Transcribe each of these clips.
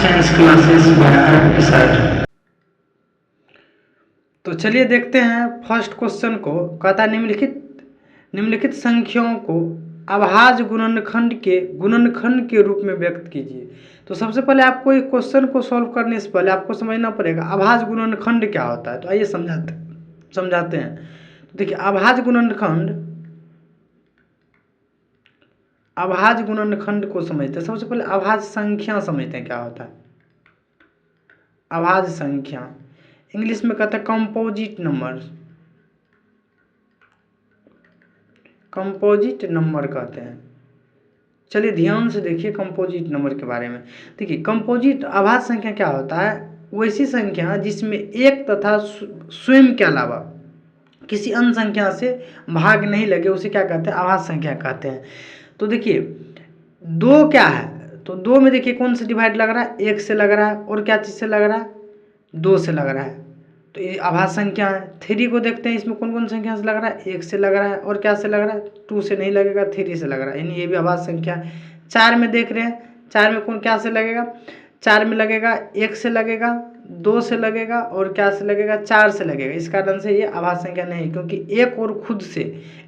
Science classes bye sir. तो चलिए देखते हैं फर्स्ट क्वेश्चन को। कहता है निम्नलिखित संख्याओं को अभाज्य गुणनखंड के रूप में व्यक्त कीजिए। तो सबसे पहले आपको एक क्वेश्चन को सॉल्व करने से पहले आपको समझना पड़ेगा अभाज्य गुणनखंड क्या होता है। तो आइए समझाते हैं। तो देखिए अभाज्य गुणनखंड को समझते हैं। सबसे पहले अभाज्य संख्या समझते हैं क्या होता है। अभाज्य संख्या इंग्लिश में कहते हैं कंपोजिट नंबर कहते हैं। चलिए ध्यान से देखिए कंपोजिट नंबर के बारे में। देखिए कंपोजिट अभाज्य संख्या क्या होता है, वैसी संख्या जिसमें एक तथा स्वयं के अलावा किसी अन्य संख्या से भाग नहीं लगे, उसे क्या कहते हैं, अभाज्य संख्या कहते हैं। तो देखिए दो क्या है, तो दो में देखिए कौन से डिवाइड लग रहा है, एक से लग रहा है, और क्या चीज़ से लग रहा है, दो से लग रहा है। तो ये अभाज्य संख्या है। थ्री को देखते हैं, इसमें कौन कौन संख्या से लग रहा है, एक से लग रहा है, और क्या से लग रहा है, टू से नहीं लगेगा, थ्री से लग रहा है, यानी ये भी अभाज्य संख्या है। चार में देख रहे हैं, चार में कौन क्या से लगेगा, चार में लगेगा, एक से लगेगा, दो से लगेगा, और क्या से लगेगा, चार से लगेगा। इस कारण से ये अभाज्य संख्या नहीं, क्योंकि एक और खुद से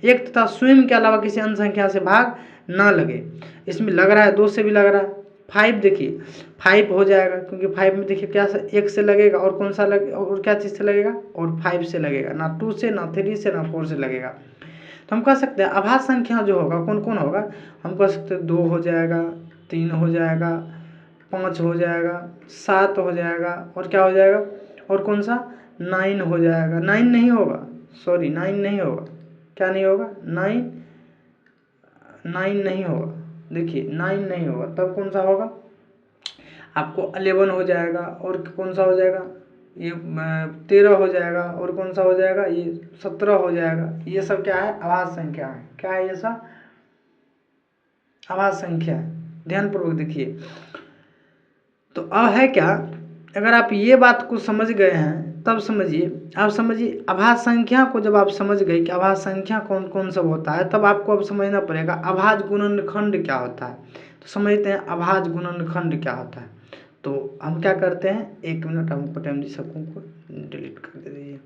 एक तथा स्वयं के अलावा किसी अन्य संख्या से भाग ना लगे। इसमें लग रहा है दो से भी लग रहा है। फाइव देखिए फाइव हो जाएगा, क्योंकि फाइव में देखिए क्या एक से लगेगा, और कौन सा लगे, और क्या चीज़ से लगेगा, और फाइव से लगेगा, ना टू से, ना थ्री से, ना फोर से लगेगा। तो हम कह सकते हैं अभाज्य संख्या जो होगा कौन कौन होगा, हम कह सकते हैं दो हो जाएगा, तीन हो जाएगा, पाँच हो जाएगा, सात हो जाएगा, और क्या हो जाएगा, और कौन सा, नाइन हो जाएगा। नाइन नहीं होगा, सॉरी नाइन नहीं होगा, क्या नहीं होगा, नाइन नहीं होगा। देखिए नाइन नहीं होगा, तब कौन सा होगा, आपको 11 हो जाएगा, और कौन सा हो जाएगा, ये 13 हो जाएगा, और कौन सा हो जाएगा, ये 17 हो जाएगा। ये सब क्या है, अभाज्य संख्या है। क्या है ये सब, अभाज्य संख्या है। ध्यानपूर्वक देखिए। तो अब है क्या, अगर आप ये बात को समझ गए हैं तब समझिए, आप समझिए अभाज्य संख्या को जब आप समझ गए कि अभाज्य संख्या कौन कौन सब होता है, तब आपको अब समझना पड़ेगा अभाज्य गुणनखंड क्या होता है। तो समझते हैं अभाज्य गुणनखंड क्या होता है। तो हम क्या करते हैं, एक मिनट हमको टाइम दी, सबको डिलीट कर दे दीजिए।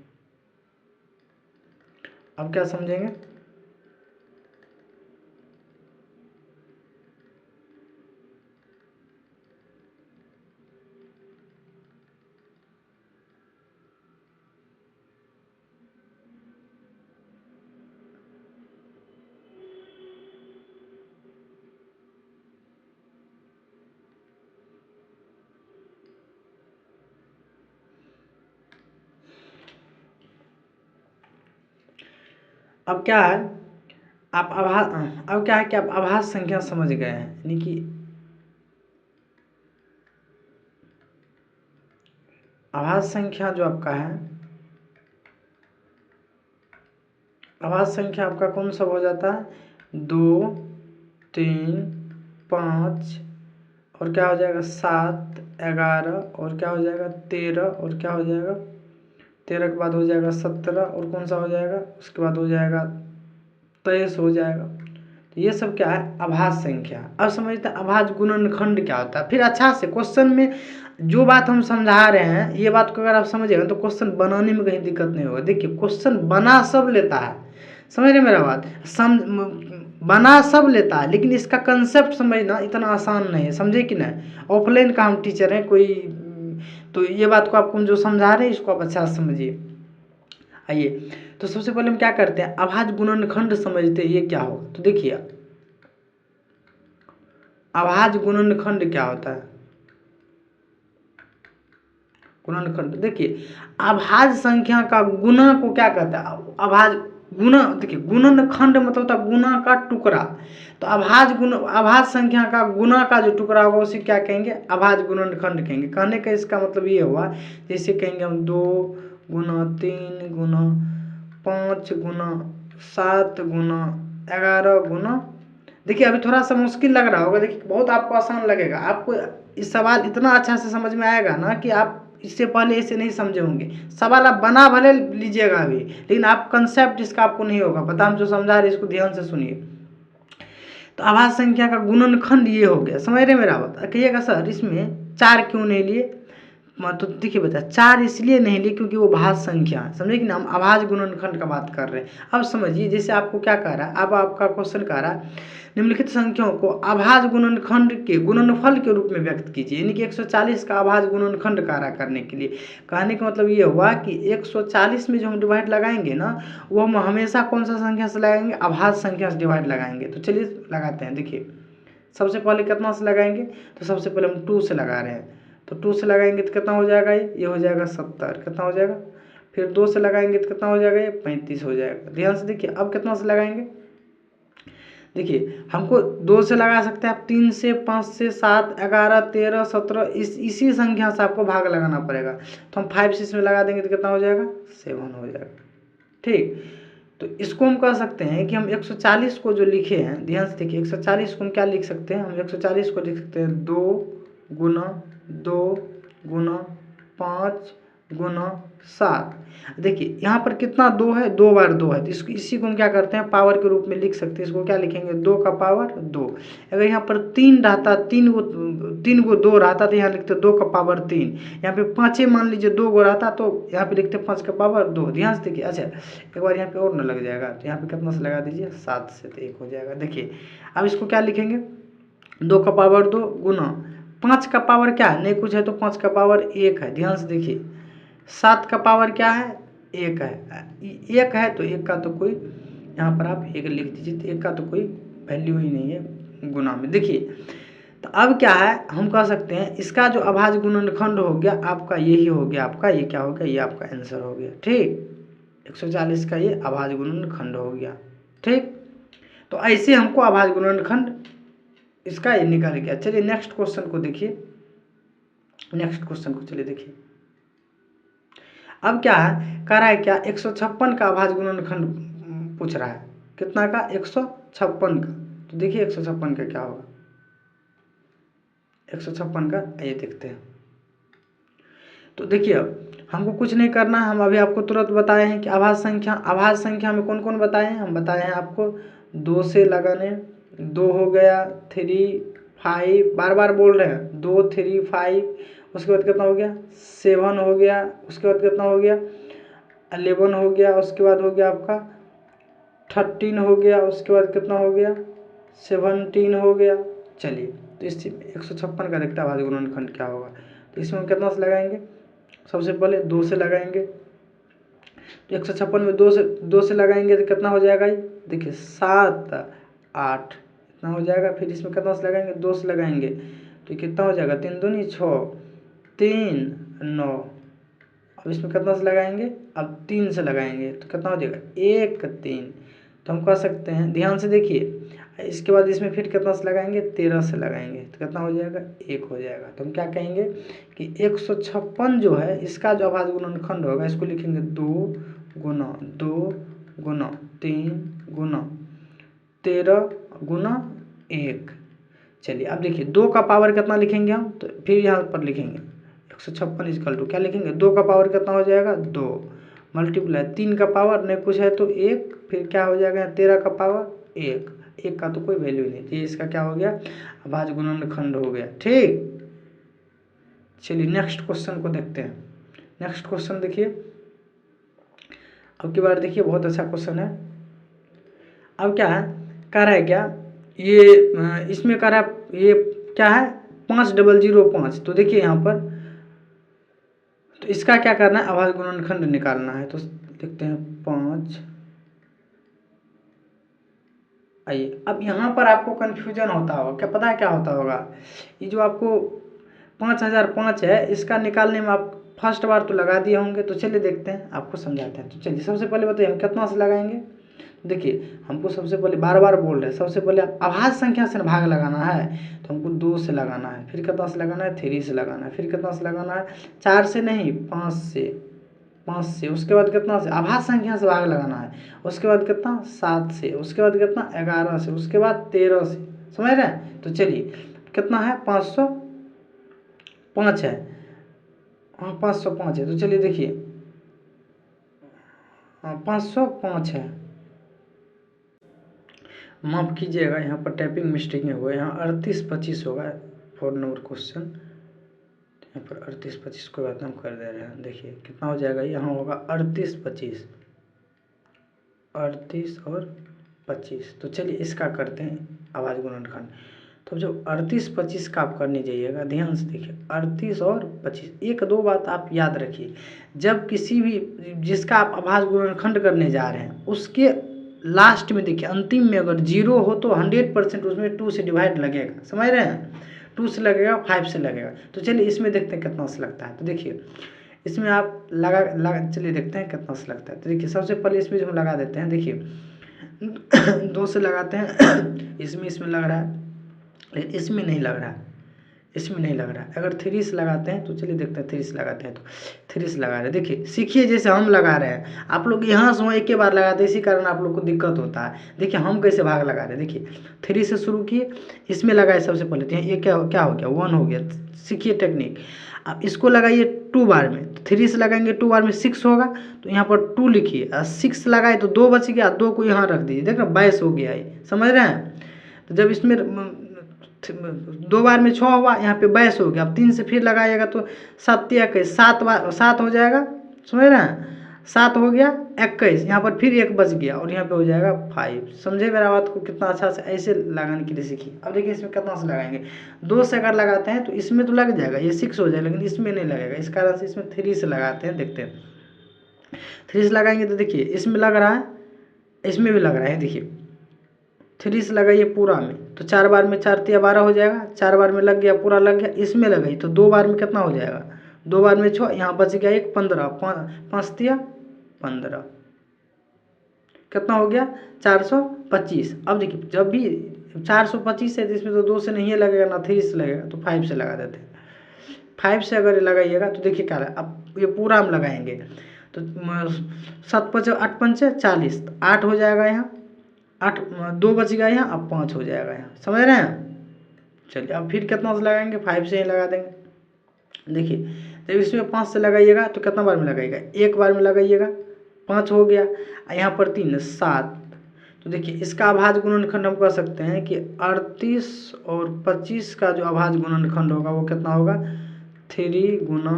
अब क्या समझेंगे, अब क्या है, अब क्या है कि आप अभाज्य संख्या समझ गए हैं, यानी कि अभाज्य संख्या जो आपका है, अभाज्य संख्या आपका कौन सा हो जाता है, दो, तीन, पाँच, और क्या हो जाएगा, सात, 11, और क्या हो जाएगा, 13, और क्या हो जाएगा, 13 के बाद हो जाएगा 17, और कौन सा हो जाएगा, उसके बाद हो जाएगा 23 हो जाएगा। तो ये सब क्या है, अभाज्य संख्या। अब समझते हैं अभाज्य गुणनखंड क्या होता है। फिर अच्छा से क्वेश्चन में जो बात हम समझा रहे हैं, ये बात को अगर आप समझेगा तो क्वेश्चन बनाने में कहीं दिक्कत नहीं होगा। देखिए क्वेश्चन बना सब लेता है, समझ रहे मेरा बात, बना सब लेता है, लेकिन इसका कंसेप्ट समझना इतना आसान नहीं है, समझे कि नहीं। ऑफलाइन का हम टीचर हैं कोई, तो ये बात को आपको हम जो समझा रहे हैं इसको आप अच्छा से समझिए। आइए, तो सबसे पहले हम क्या करते हैं, अभाज्य गुणनखंड समझते हैं ये क्या होगा। तो देखिए अभाज्य गुणनखंड क्या होता है, गुणनखंड देखिए अभाज्य संख्या का गुना को क्या कहता है, अभाज्य गुना, देखिए गुणनखंड मतलब होता है गुना का टुकड़ा। तो अभाज्य संख्या का गुना का जो टुकड़ा होगा उसे क्या कहेंगे, अभाज्य गुणनखंड कहेंगे। कहने का इसका मतलब ये हुआ, जैसे कहेंगे हम 2 गुना 3 गुना 5 गुना 7 गुना 11 गुना। देखिए अभी थोड़ा सा मुश्किल लग रहा होगा, देखिए बहुत आपको आसान लगेगा, आपको इस सवाल इतना अच्छा से समझ में आएगा ना कि आप इससे पहले इसे नहीं समझे होंगे। सवाल आप बना भले लीजिएगा अभी, लेकिन आप कंसेप्ट इसका आपको नहीं होगा पता। हम जो समझा रहे इसको ध्यान से सुनिए। तो आभाज्य संख्या का गुणनखंड ये हो गया। समझ रहे मेरा बात? कहिएगा सर इसमें 4 क्यों नहीं लिए? तो देखिए बच्चा, 4 इसलिए नहीं लिए क्योंकि वो भाज्य संख्या है, समझे कि ना, हम अभाज्य गुणनखंड का बात कर रहे हैं। अब समझिए, जैसे आपको क्या कह रहा है, अब आपका क्वेश्चन कह रहा है निम्नलिखित संख्याओं को अभाज्य गुणनखंड के गुणनफल के रूप में व्यक्त कीजिए, यानी कि 140 का अभाज्य गुणनखंड कार्य करने के लिए। कहने का मतलब ये हुआ कि 140 में जो हम डिवाइड लगाएंगे ना, वो हम हमेशा कौन सा संख्या से लगाएंगे? अभाज्य संख्या से डिवाइड लगाएंगे। तो चलिए लगाते हैं। देखिए सबसे पहले कितना से लगाएंगे? तो सबसे पहले हम 2 से लगा रहे हैं, तो 2 से लगाएंगे तो कितना हो जाएगा? ये हो जाएगा 70। कितना हो जाएगा? फिर 2 से लगाएंगे तो कितना हो जाएगा? ये 35 हो जाएगा। ध्यान से देखिए, अब कितना से लगाएंगे? देखिए हमको 2 से लगा सकते हैं आप, 3 से, 5 से, 7, 11, 13, 17, इसी संख्या से आपको भाग लगाना पड़ेगा। तो हम 5 से इसमें लगा देंगे तो कितना हो जाएगा? 7 हो जाएगा। ठीक, तो इसको हम कह सकते हैं कि हम 140 को जो लिखे हैं, ध्यान से देखिए, 140 को हम क्या लिख सकते हैं? हम 140 को लिख सकते हैं 2 गुना 2 गुना 5 गुना 7। देखिए यहाँ पर कितना 2 है? 2 बार 2 है, तो इसको, इसी को हम क्या करते हैं? पावर के रूप में लिख सकते हैं। इसको क्या लिखेंगे? 2 का पावर 2। अगर यहाँ पर 3 रहता, 3 गो 2 रहता तो यहाँ लिखते 2 का पावर 3। यहाँ पे 5 मान लीजिए 2 गो रहता तो यहाँ पे लिखते 5 का पावर 2। ध्यान से देखिए। अच्छा एक बार यहाँ पे और न लग जाएगा, तो यहाँ पे कितना से लगा दीजिए? 7 से, तो 1 हो जाएगा। देखिए अब इसको क्या लिखेंगे? 2 का पावर 2 गुना 5 का पावर क्या है? नहीं कुछ है, तो 5 का पावर 1 है। ध्यान से देखिए, 7 का पावर क्या है? 1 है। 1 है तो 1 का तो कोई, यहाँ पर आप 1 लिख दीजिए, तो 1 का तो कोई वैल्यू ही नहीं है गुना में। देखिए तो अब क्या है, हम कह सकते हैं इसका जो अभाज्य गुणनखंड हो गया आपका, यही हो गया आपका, ये क्या हो गया? ये आपका आंसर हो गया। ठीक, 140 का ये अभाज्य गुणनखंड हो गया। ठीक, तो ऐसे हमको अभाज्य गुणनखंड इसका ये निकल गया। चलिए नेक्स्ट क्वेश्चन को देखिए। नेक्स्ट क्वेश्चन को चलिए देखिए। अब क्या है, कह रहा है क्या? 156 का अभाज्य गुणनखंड पूछ रहा है। कितना का? 156 का। तो देखिए 156 का क्या होगा? 156 का ये देखते हैं। तो देखिए हमको कुछ नहीं करना है, हम अभी आपको तुरंत बताए हैं कि अभाज्य संख्या में कौन कौन बताए हैं? हम बताए हैं आपको 2 से लगाने, 2 हो गया, 3, 5, बार बार बोल रहे हैं 2, 3, 5, उसके बाद कितना हो गया? 7 हो गया, उसके बाद कितना हो गया? 11 हो गया, उसके बाद हो गया आपका 13 हो गया, उसके बाद कितना हो गया? 17 हो गया। चलिए तो इस 156 का देखते हैं अभाज्य गुणनखंड क्या होगा। तो इसमें हम कितना से लगाएंगे? सबसे पहले 2 से लगाएंगे, तो 156 में 2 से लगाएंगे तो कितना हो जाएगा? ये देखिए 7, 8 इतना हो जाएगा। फिर इसमें कितना से लगाएंगे? 2 से लगाएंगे तो कितना हो जाएगा? 3 दूनी 6, 3, 9। अब इसमें कितना से लगाएंगे? अब 3 से लगाएंगे तो कितना हो जाएगा? 1, 3। तो हम कह सकते हैं, ध्यान से देखिए, इसके बाद इसमें फिर कितना से लगाएंगे? 13 से लगाएंगे तो कितना हो जाएगा? 1 हो जाएगा। तो हम क्या कहेंगे कि 156 जो है इसका जो अभाज्य गुणनखंड होगा, इसको लिखेंगे 2 गुना 2 गुना 3 गुना 13 गुना 1। चलिए अब देखिए 2 का पावर कितना लिखेंगे हम? तो फिर यहाँ पर लिखेंगे 156 इक्वल टू क्या लिखेंगे? 2 का पावर कितना हो जाएगा? 2 मल्टीप्लाई 3 का पावर नहीं कुछ है तो 1, फिर क्या हो जाएगा? 13 का पावर 1। 1 का तो कोई वैल्यू नहीं, ये इसका क्या हो गया? अभाज्य गुणनखंड हो गया। ठीक, चलिए नेक्स्ट क्वेश्चन को देखते हैं। नेक्स्ट क्वेश्चन देखिए, अब की बार देखिए बहुत अच्छा क्वेश्चन है। अब क्या है, कह रहा है क्या? ये इसमें कह रहा है ये क्या है? 5005। तो देखिए यहाँ पर, तो इसका क्या करना है? अभाज्य गुणनखंड निकालना है। तो देखते हैं 5। आइए अब यहाँ पर आपको कन्फ्यूजन होता होगा, क्या पता है क्या होता होगा? ये जो आपको 5005 है, इसका निकालने में आप फर्स्ट बार तो लगा दिए होंगे। तो चलिए देखते हैं, आपको समझाते हैं। तो चलिए सबसे पहले बताइए हम कितना से लगाएंगे? देखिए हमको सबसे पहले बार बार बोल रहे हैं, सबसे पहले अभाज्य संख्या से भाग लगाना है, तो हमको 2 से लगाना है, फिर कितना से लगाना है? 3 से लगाना है, फिर कितना से लगाना है? 4 से नहीं 5 से, 5 से, उसके बाद कितना से? अभाज्य संख्या से भाग लगाना है, उसके बाद कितना? 7 से, उसके बाद कितना? 11 से, उसके बाद 13 से। समझ रहे हैं? तो चलिए कितना है? 505 है। हाँ 505 है। तो चलिए देखिए, हाँ 505 है माफ़ कीजिएगा, यहाँ पर टाइपिंग मिस्टेक में हुआ है, यहाँ 38-25 होगा 4 नंबर क्वेश्चन। यहाँ पर 38-25 को बात हम कर दे रहे हैं। देखिए कितना हो जाएगा, यहाँ होगा 38-25, 38 और 25। तो चलिए इसका करते हैं आवाज गुणनखंड। तो जब 38-25 का आप करने जाइएगा, ध्यान से देखिए 38 और 25, एक दो बात आप याद रखिए, जब किसी भी जिसका आप आवाज गुणनखंड करने जा रहे हैं उसके लास्ट में देखिए अंतिम में अगर 0 हो तो 100% उसमें 2 से डिवाइड लगेगा, समझ रहे हैं, 2 से लगेगा, 5 से लगेगा। तो चलिए इसमें देखते हैं कितना से लगता है। तो देखिए इसमें आप लगा चलिए देखते हैं कितना से लगता है। तो देखिए सबसे पहले इसमें जो हम लगा देते हैं, देखिए 2 से लगाते हैं, इसमें लग रहा है, लेकिन इसमें नहीं लग रहा है, इसमें नहीं लग रहा है। अगर 3 से लगाते हैं तो चलिए देखते हैं, 3 से लगाते हैं तो 3 से लगा रहे हैं। देखिए सीखिए, जैसे हम लगा रहे हैं, आप लोग यहाँ से वहाँ एक ही बार लगाते हैं, इसी कारण आप लोग को दिक्कत होता है। देखिए हम कैसे भाग लगा रहे हैं, देखिए 3 से शुरू किए, इसमें लगाए सबसे पहले, तो ये क्या हो गया, 1 हो गया। सीखिए टेक्निक। अब इसको लगाइए 2 बार में, 3 से लगाएंगे 2 बार में 6 होगा, तो यहाँ पर 2 लिखिए, 6 लगाए तो 2 बच गया, 2 को यहाँ रख दीजिए, देख रहे 22 हो गया ये, समझ रहे हैं। तो जब इसमें 2 बार में 6 हुआ, यहाँ पे 22 हो गया। अब 3 से फिर लगाइएगा तो 7 21, 7 हो जाएगा, समझ रहे हैं, 7 हो गया 21, यहाँ पर फिर 1 बच गया और यहाँ पे हो जाएगा 5। समझे मेरा बात को, कितना अच्छा से ऐसे लगाने के लिए सीखिए। अब देखिए इसमें कितना से लगाएंगे, 2 से अगर लगाते हैं तो इसमें तो लग जाएगा, ये 6 हो जाएगा, लेकिन इसमें नहीं लगेगा, इस कारण से इसमें 3 से लगाते हैं। देखते हैं 3 से लगाएंगे तो देखिए इसमें लग रहा है, इसमें भी लग रहा है, देखिए 3 से लगाइए पूरा में, तो 4 बार में 4 तिया 12 हो जाएगा, 4 बार में लग गया, पूरा लग गया। इसमें लगाइए तो 2 बार में कितना हो जाएगा, 2 बार में 6, यहाँ बच गया 1, 15, 5 तिया 15, कितना हो गया 425। अब देखिए जब भी 425 है तो इसमें तो 2 से नहीं लगेगा ना 3 से लगेगा, तो 5 से लगा देते हैं। 5 से अगर लगाइएगा तो देखिए क्या है, अब ये पूरा हम लगाएंगे तो 7 5 8 5 40, 8 हो जाएगा यहाँ, 8 2 बच गया यहाँ, अब 5 हो जाएगा यहाँ, समझ रहे हैं। चलिए अब फिर कितना से लगाएंगे, 5 से ही लगा देंगे। देखिए जब इसमें 5 से लगाइएगा तो कितना बार में लगाइएगा, 1 बार में लगाइएगा, 5 हो गया, यहाँ पर 3 7। तो देखिए इसका अभाज्य गुणनखंड हम कह सकते हैं कि 38 और 25 का जो अभाज्य गुणनखंड होगा वो कितना होगा, 3 गुना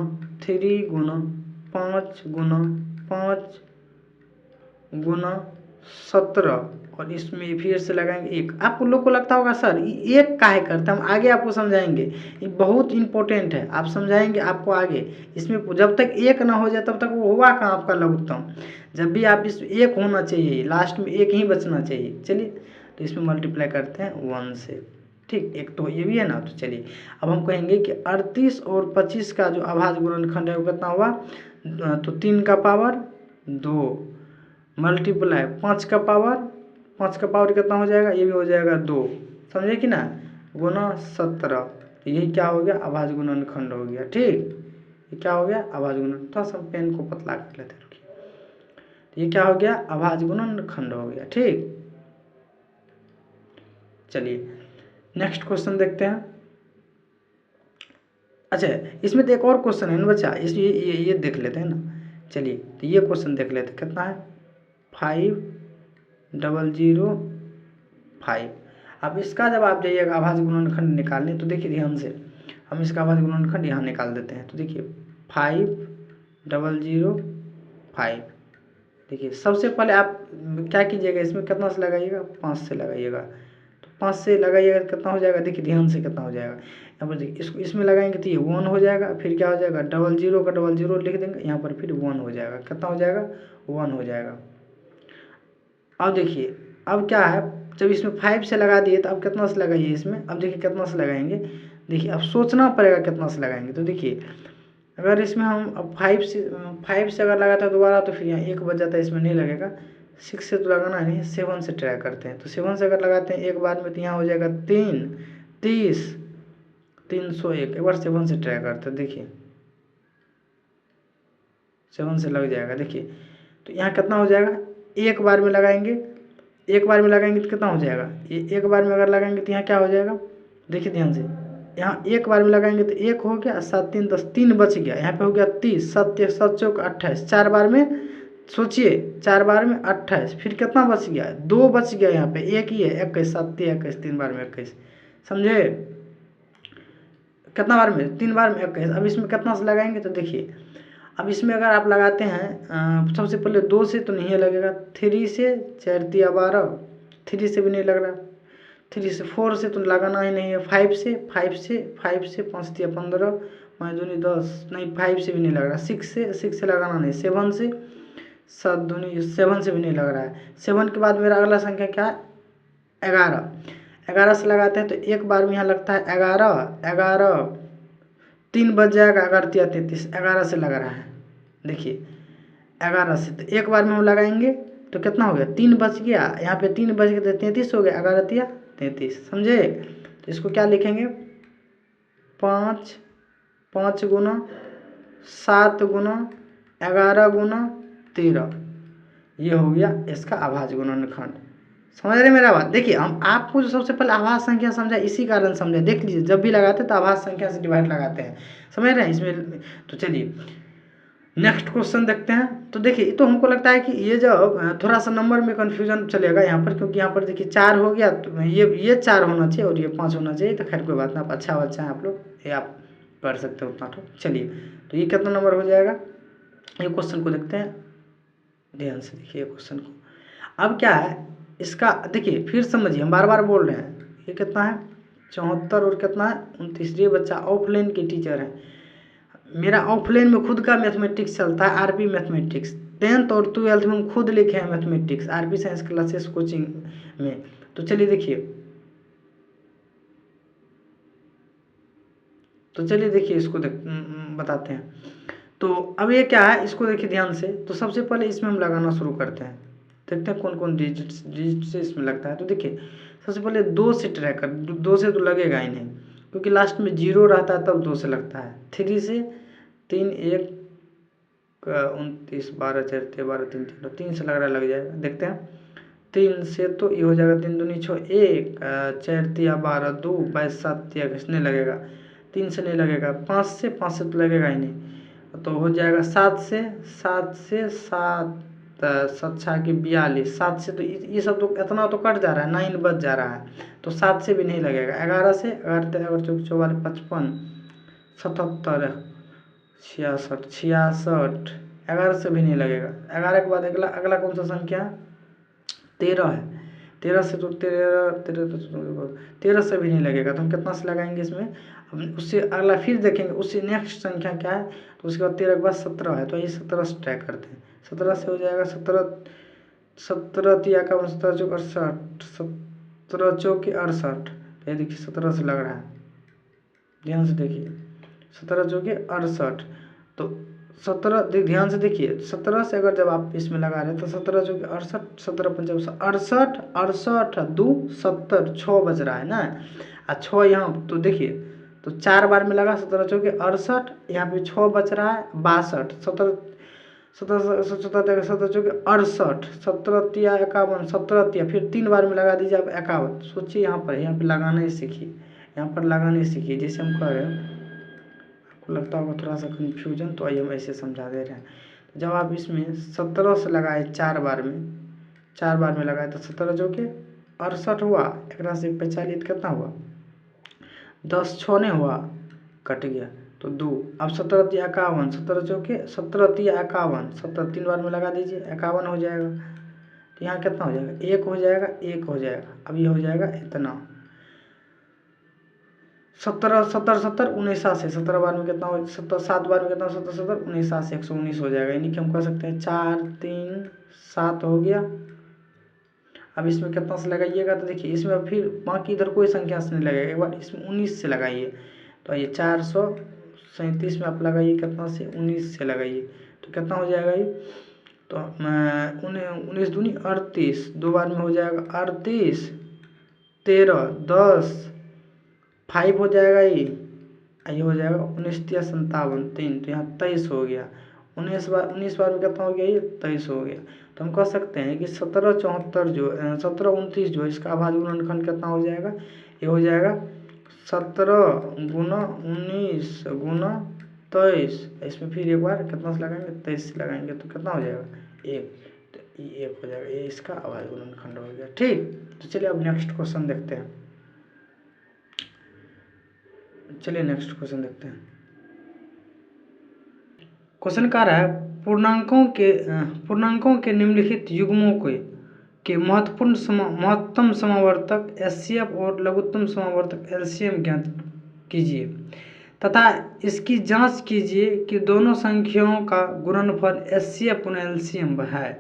5 गुना 5 गुना 17, और इसमें फिर से लगाएंगे 1। आप लोग को लगता होगा सर ये 1 काहे करते हैं, हम आगे आपको समझाएंगे, ये बहुत इंपॉर्टेंट है, आप समझाएंगे आपको आगे। इसमें जब तक 1 ना हो जाए तब तक वो हुआ कहाँ आपका लघुत्तम, जब भी आप इस 1 होना चाहिए, लास्ट में 1 ही बचना चाहिए। चलिए तो इसमें मल्टीप्लाई करते हैं 1 से, ठीक, एक तो ये भी है ना। तो चलिए अब हम कहेंगे कि 38 और 25 का जो अभाज्य गुणनखंड है वो कितना हुआ, तो 3 का पावर 2 मल्टीप्लाई 5 का पावर कितना हो जाएगा, ये भी हो जाएगा 2, समझे कि ना, गुना 17। तो यही क्या हो गया, अभाज्य गुणनखंड हो गया। ठीक, ये क्या हो गया, अभाज्य गुणनखंड। थोड़ा सा पेन को पतला कर लेते हैं, तो ये क्या हो गया, अभाज्य गुणनखंड हो गया। ठीक, चलिए नेक्स्ट क्वेश्चन देखते हैं। अच्छा इसमें तो एक और क्वेश्चन है ना बच्चा, इस ये देख लेते हैं ना। चलिए तो ये क्वेश्चन देख लेते हैं, कितना है, 5005। अब इसका जब आप जाइएगा अभाज्य गुणनखंड निकालने, तो देखिए ध्यान से हम इसका अभाज्य गुणनखंड यहाँ निकाल देते हैं। तो देखिए 5005, देखिए सबसे पहले आप क्या कीजिएगा, इसमें कितना से लगाइएगा, 5 से लगाइएगा। तो 5 से लगाइएगा कितना हो जाएगा, देखिए ध्यान से कितना हो जाएगा। यहाँ पर देखिए इसको इसमें लगाएंगे तो ये 1 हो जाएगा, फिर क्या हो जाएगा, 00 का 00 लिख देंगे, यहाँ पर फिर 1 हो जाएगा, कितना हो जाएगा, 1 हो जाएगा। अब देखिए अब क्या है, जब इसमें 5 से लगा दिए तो अब कितना से लगाइए इसमें, अब देखिए कितना से लगाएंगे, देखिए अब सोचना पड़ेगा कितना से लगाएंगे। तो देखिए अगर इसमें हम अब 5 से अगर लगाते हैं दोबारा तो फिर यहाँ 1 बच जाता है, इसमें नहीं लगेगा। 6 से तो लगाना नहीं, 7 से ट्राई करते हैं। तो 7 से अगर लगाते हैं एक बार में तो यहाँ हो जाएगा 30, 301। एक बार 7 से ट्राई करते हैं, देखिए 7 से लग जाएगा। देखिए तो यहाँ कितना हो जाएगा, एक बार में लगाएंगे तो कितना हो जाएगा, ये एक बार में अगर लगाएंगे तो यहाँ क्या हो जाएगा, देखिए ध्यान से, यहाँ एक बार में लगाएंगे तो 1 हो गया, 7 3 10, 3 बच गया, यहाँ पे हो गया 30, 7 1 7 चौक 28, 4 बार में सोचिए 4 बार में 28, फिर कितना बच गया, 2 बच गया, यहाँ पे एक ही है 21, 7 21, 3 बार में 21, समझे, कितना बार में 3 बार में 21। अब इसमें कितना से लगाएंगे तो देखिए, अब इसमें अगर आप लगाते हैं सबसे पहले 2 से तो नहीं लगेगा, 3 से 4 तिया 12, 3 से भी नहीं लग रहा, 3 से 4 से तो लगाना ही नहीं है, 5 से 5 तिया 15, 5 दूनी 10, नहीं 5 से भी नहीं लग रहा, 6 से लगाना नहीं, 7 से 7 दूनी 7 से भी नहीं लग रहा है। 7 के बाद मेरा अगला संख्या क्या है, 11 से लगाते हैं तो एक बार में यहाँ लगता है 11, 3 बच जाएगा, 11 तिया 33, 11 से लग रहा है, देखिए 11 से, तो एक बार में हम लगाएंगे तो कितना हो गया, 3 बच गया, यहाँ पे 3 बच गया तो 33 हो गया, 11 तिया 33, समझे। तो इसको क्या लिखेंगे, 5 गुना 7 गुना 11 गुना 13, ये हो गया इसका अभाज्य गुणनखंड। समझ रहे मेरा बात, देखिए हम आपको जो सबसे पहले आभाज्य संख्या समझा इसी कारण समझा, देख लीजिए जब भी लगाते हैं तो आभाज्य संख्या से डिवाइड लगाते हैं, समझ रहे हैं इसमें। तो चलिए नेक्स्ट क्वेश्चन देखते हैं। तो देखिए तो हमको लगता है कि ये जब थोड़ा सा नंबर में कन्फ्यूजन चलेगा यहाँ पर, क्योंकि यहाँ पर देखिए 4 हो गया, तो ये 4 होना चाहिए और ये 5 होना चाहिए, तो खैर कोई बात ना, आप अच्छा बच्चा है आप लोग, ये आप कर सकते हो उतना। तो चलिए तो ये कितना नंबर हो जाएगा, ये क्वेश्चन को देखते हैं, ध्यान से देखिए क्वेश्चन को। अब क्या है इसका, देखिए फिर समझिए, हम बार बार बोल रहे हैं, ये कितना है 74 और कितना है 29। ये बच्चा ऑफलाइन के टीचर है, मेरा ऑफलाइन में खुद का मैथमेटिक्स चलता है, आरपी मैथमेटिक्स, 10th और 12th में हम खुद लिखे हैं mathematics, RP science classes coaching में। तो चलिए देखिए, इसको बताते हैं। तो अब ये क्या है, इसको देखिए ध्यान से। तो सबसे पहले इसमें हम लगाना शुरू करते हैं, देखते हैं कौन कौन डिजिट से इसमें लगता है। तो देखिए सबसे पहले 2 से ट्राई कर, 2 से तो लगेगा ही नहीं, क्योंकि लास्ट में 0 रहता है तब 2 से लगता है। 3 से 3 1 29 12 4 13 12 3 3 3 से लग रहा है, लग जाएगा, देखते हैं। 3 से तो ये हो जाएगा 3 दूनी 6 1 4 तिया 12 2 22 7 तिया किसने लगेगा, 3 से नहीं लगेगा। 5 से तो लगेगा ही नहीं, तो हो जाएगा 7 से 7 7 की 42, 7 से तो ये सब तो इतना तो कट जा रहा है, 9 बच जा रहा है, तो 7 से भी नहीं लगेगा। 11 से 11 चौक 44 55 77 66 66, 11 से भी नहीं लगेगा। 11 के बाद अगला कौन सा संख्या, 13 है, 13 से तो 13 से भी नहीं लगेगा, तो हम कितना से लगाएंगे इसमें। अब उससे अगला फिर देखेंगे, उससे नेक्स्ट संख्या क्या है, तो उसके बाद 13 के बाद 17 है, तो ये 17 से ट्राई करते हैं। 17 से हो जाएगा 17 तिया का 17 चौक 68, 17 चौक 68, ये देखिए 17 से लग रहा है, ध्यान से देखिए 17 चौक 68, तो 17 ध्यान से देखिए, 17 से अगर जब आप इसमें लगा रहे हैं तो 17 चौक 68, 17 पंचाब 68, 68 2 70, 6 बज रहा है ना, 6 यहाँ तो देखिए, तो 4 बार में लगा 17 चौक 68, यहाँ पे 6 बच रहा है 62, 17 17 चौक 68, 17 तिया 51, 17 तिया, फिर 3 बार में लगा दीजिए आप 51। सोचिए यहाँ पर लगाना ही सीखिए, यहाँ पर लगाना ही सीखिए, जैसे हम कह रहे हैं आपको लगता होगा थोड़ा सा कन्फ्यूजन, तो आइए हम ऐसे समझा दे रहे हैं। तो जब आप इसमें 17 से लगाए 4 बार में लगाए, तो 17 जो कि 68 हुआ, एक से 45 कितना हुआ, 10 6 नहीं हुआ, कट गया तो 2। अब 17 तिया 51, 17 चौके 17 तिया 51, 17 3 बार में लगा दीजिए 51 हो जाएगा, तो यहाँ कितना हो जाएगा, 1 हो जाएगा, 1 हो जाएगा। अब ये हो जाएगा इतना 17 70 70 19 से 17 बार में कितना हो, 7 बार में कितना, 17 70 19 से 119 हो जाएगा, यानी कि हम कह सकते हैं 4 3 7 हो गया। अब इसमें कितना से लगाइएगा, तो देखिए इसमें फिर बाकी इधर कोई संख्या से नहीं लगेगा, एक बार इसमें 19 से लगाइए, तो ये 437 में आप लगाइए, कितना से 19 से लगाइए, तो कितना हो जाएगा ये, तो 19 दूनी 38, 2 बार में हो जाएगा 38, 13 10 5 हो जाएगा, ये हो जाएगा 19 तिया 57 3, तो यहाँ 23 हो गया। 19 बार में कितना हो गया, ये 23 हो गया। तो हम कह सकते हैं कि 17 74 जो 17 29 जो इसका अभाज्य गुणनखंड कितना हो जाएगा, ये हो जाएगा 17 गुना 19 गुना 23, इसमें फिर एक बार कितना से लगाएंगे, 23 से लगाएंगे, तो कितना हो जाएगा, 1, तो ये 1 हो जाएगा, ये इसका अभाज्य गुणनखंड हो गया। ठीक, तो चलिए अब नेक्स्ट क्वेश्चन देखते हैं। चलिए नेक्स्ट क्वेश्चन देखते हैं। क्वेश्चन कह रहा है पूर्णांकों के निम्नलिखित युग्मों के महत्तम समावर्तक एचसीएफ और लघुत्तम समावर्तक एलसीएम ज्ञात कीजिए तथा इसकी जांच कीजिए कि दोनों संख्याओं का गुणनफल एचसीएफ गुना एलसीएम है।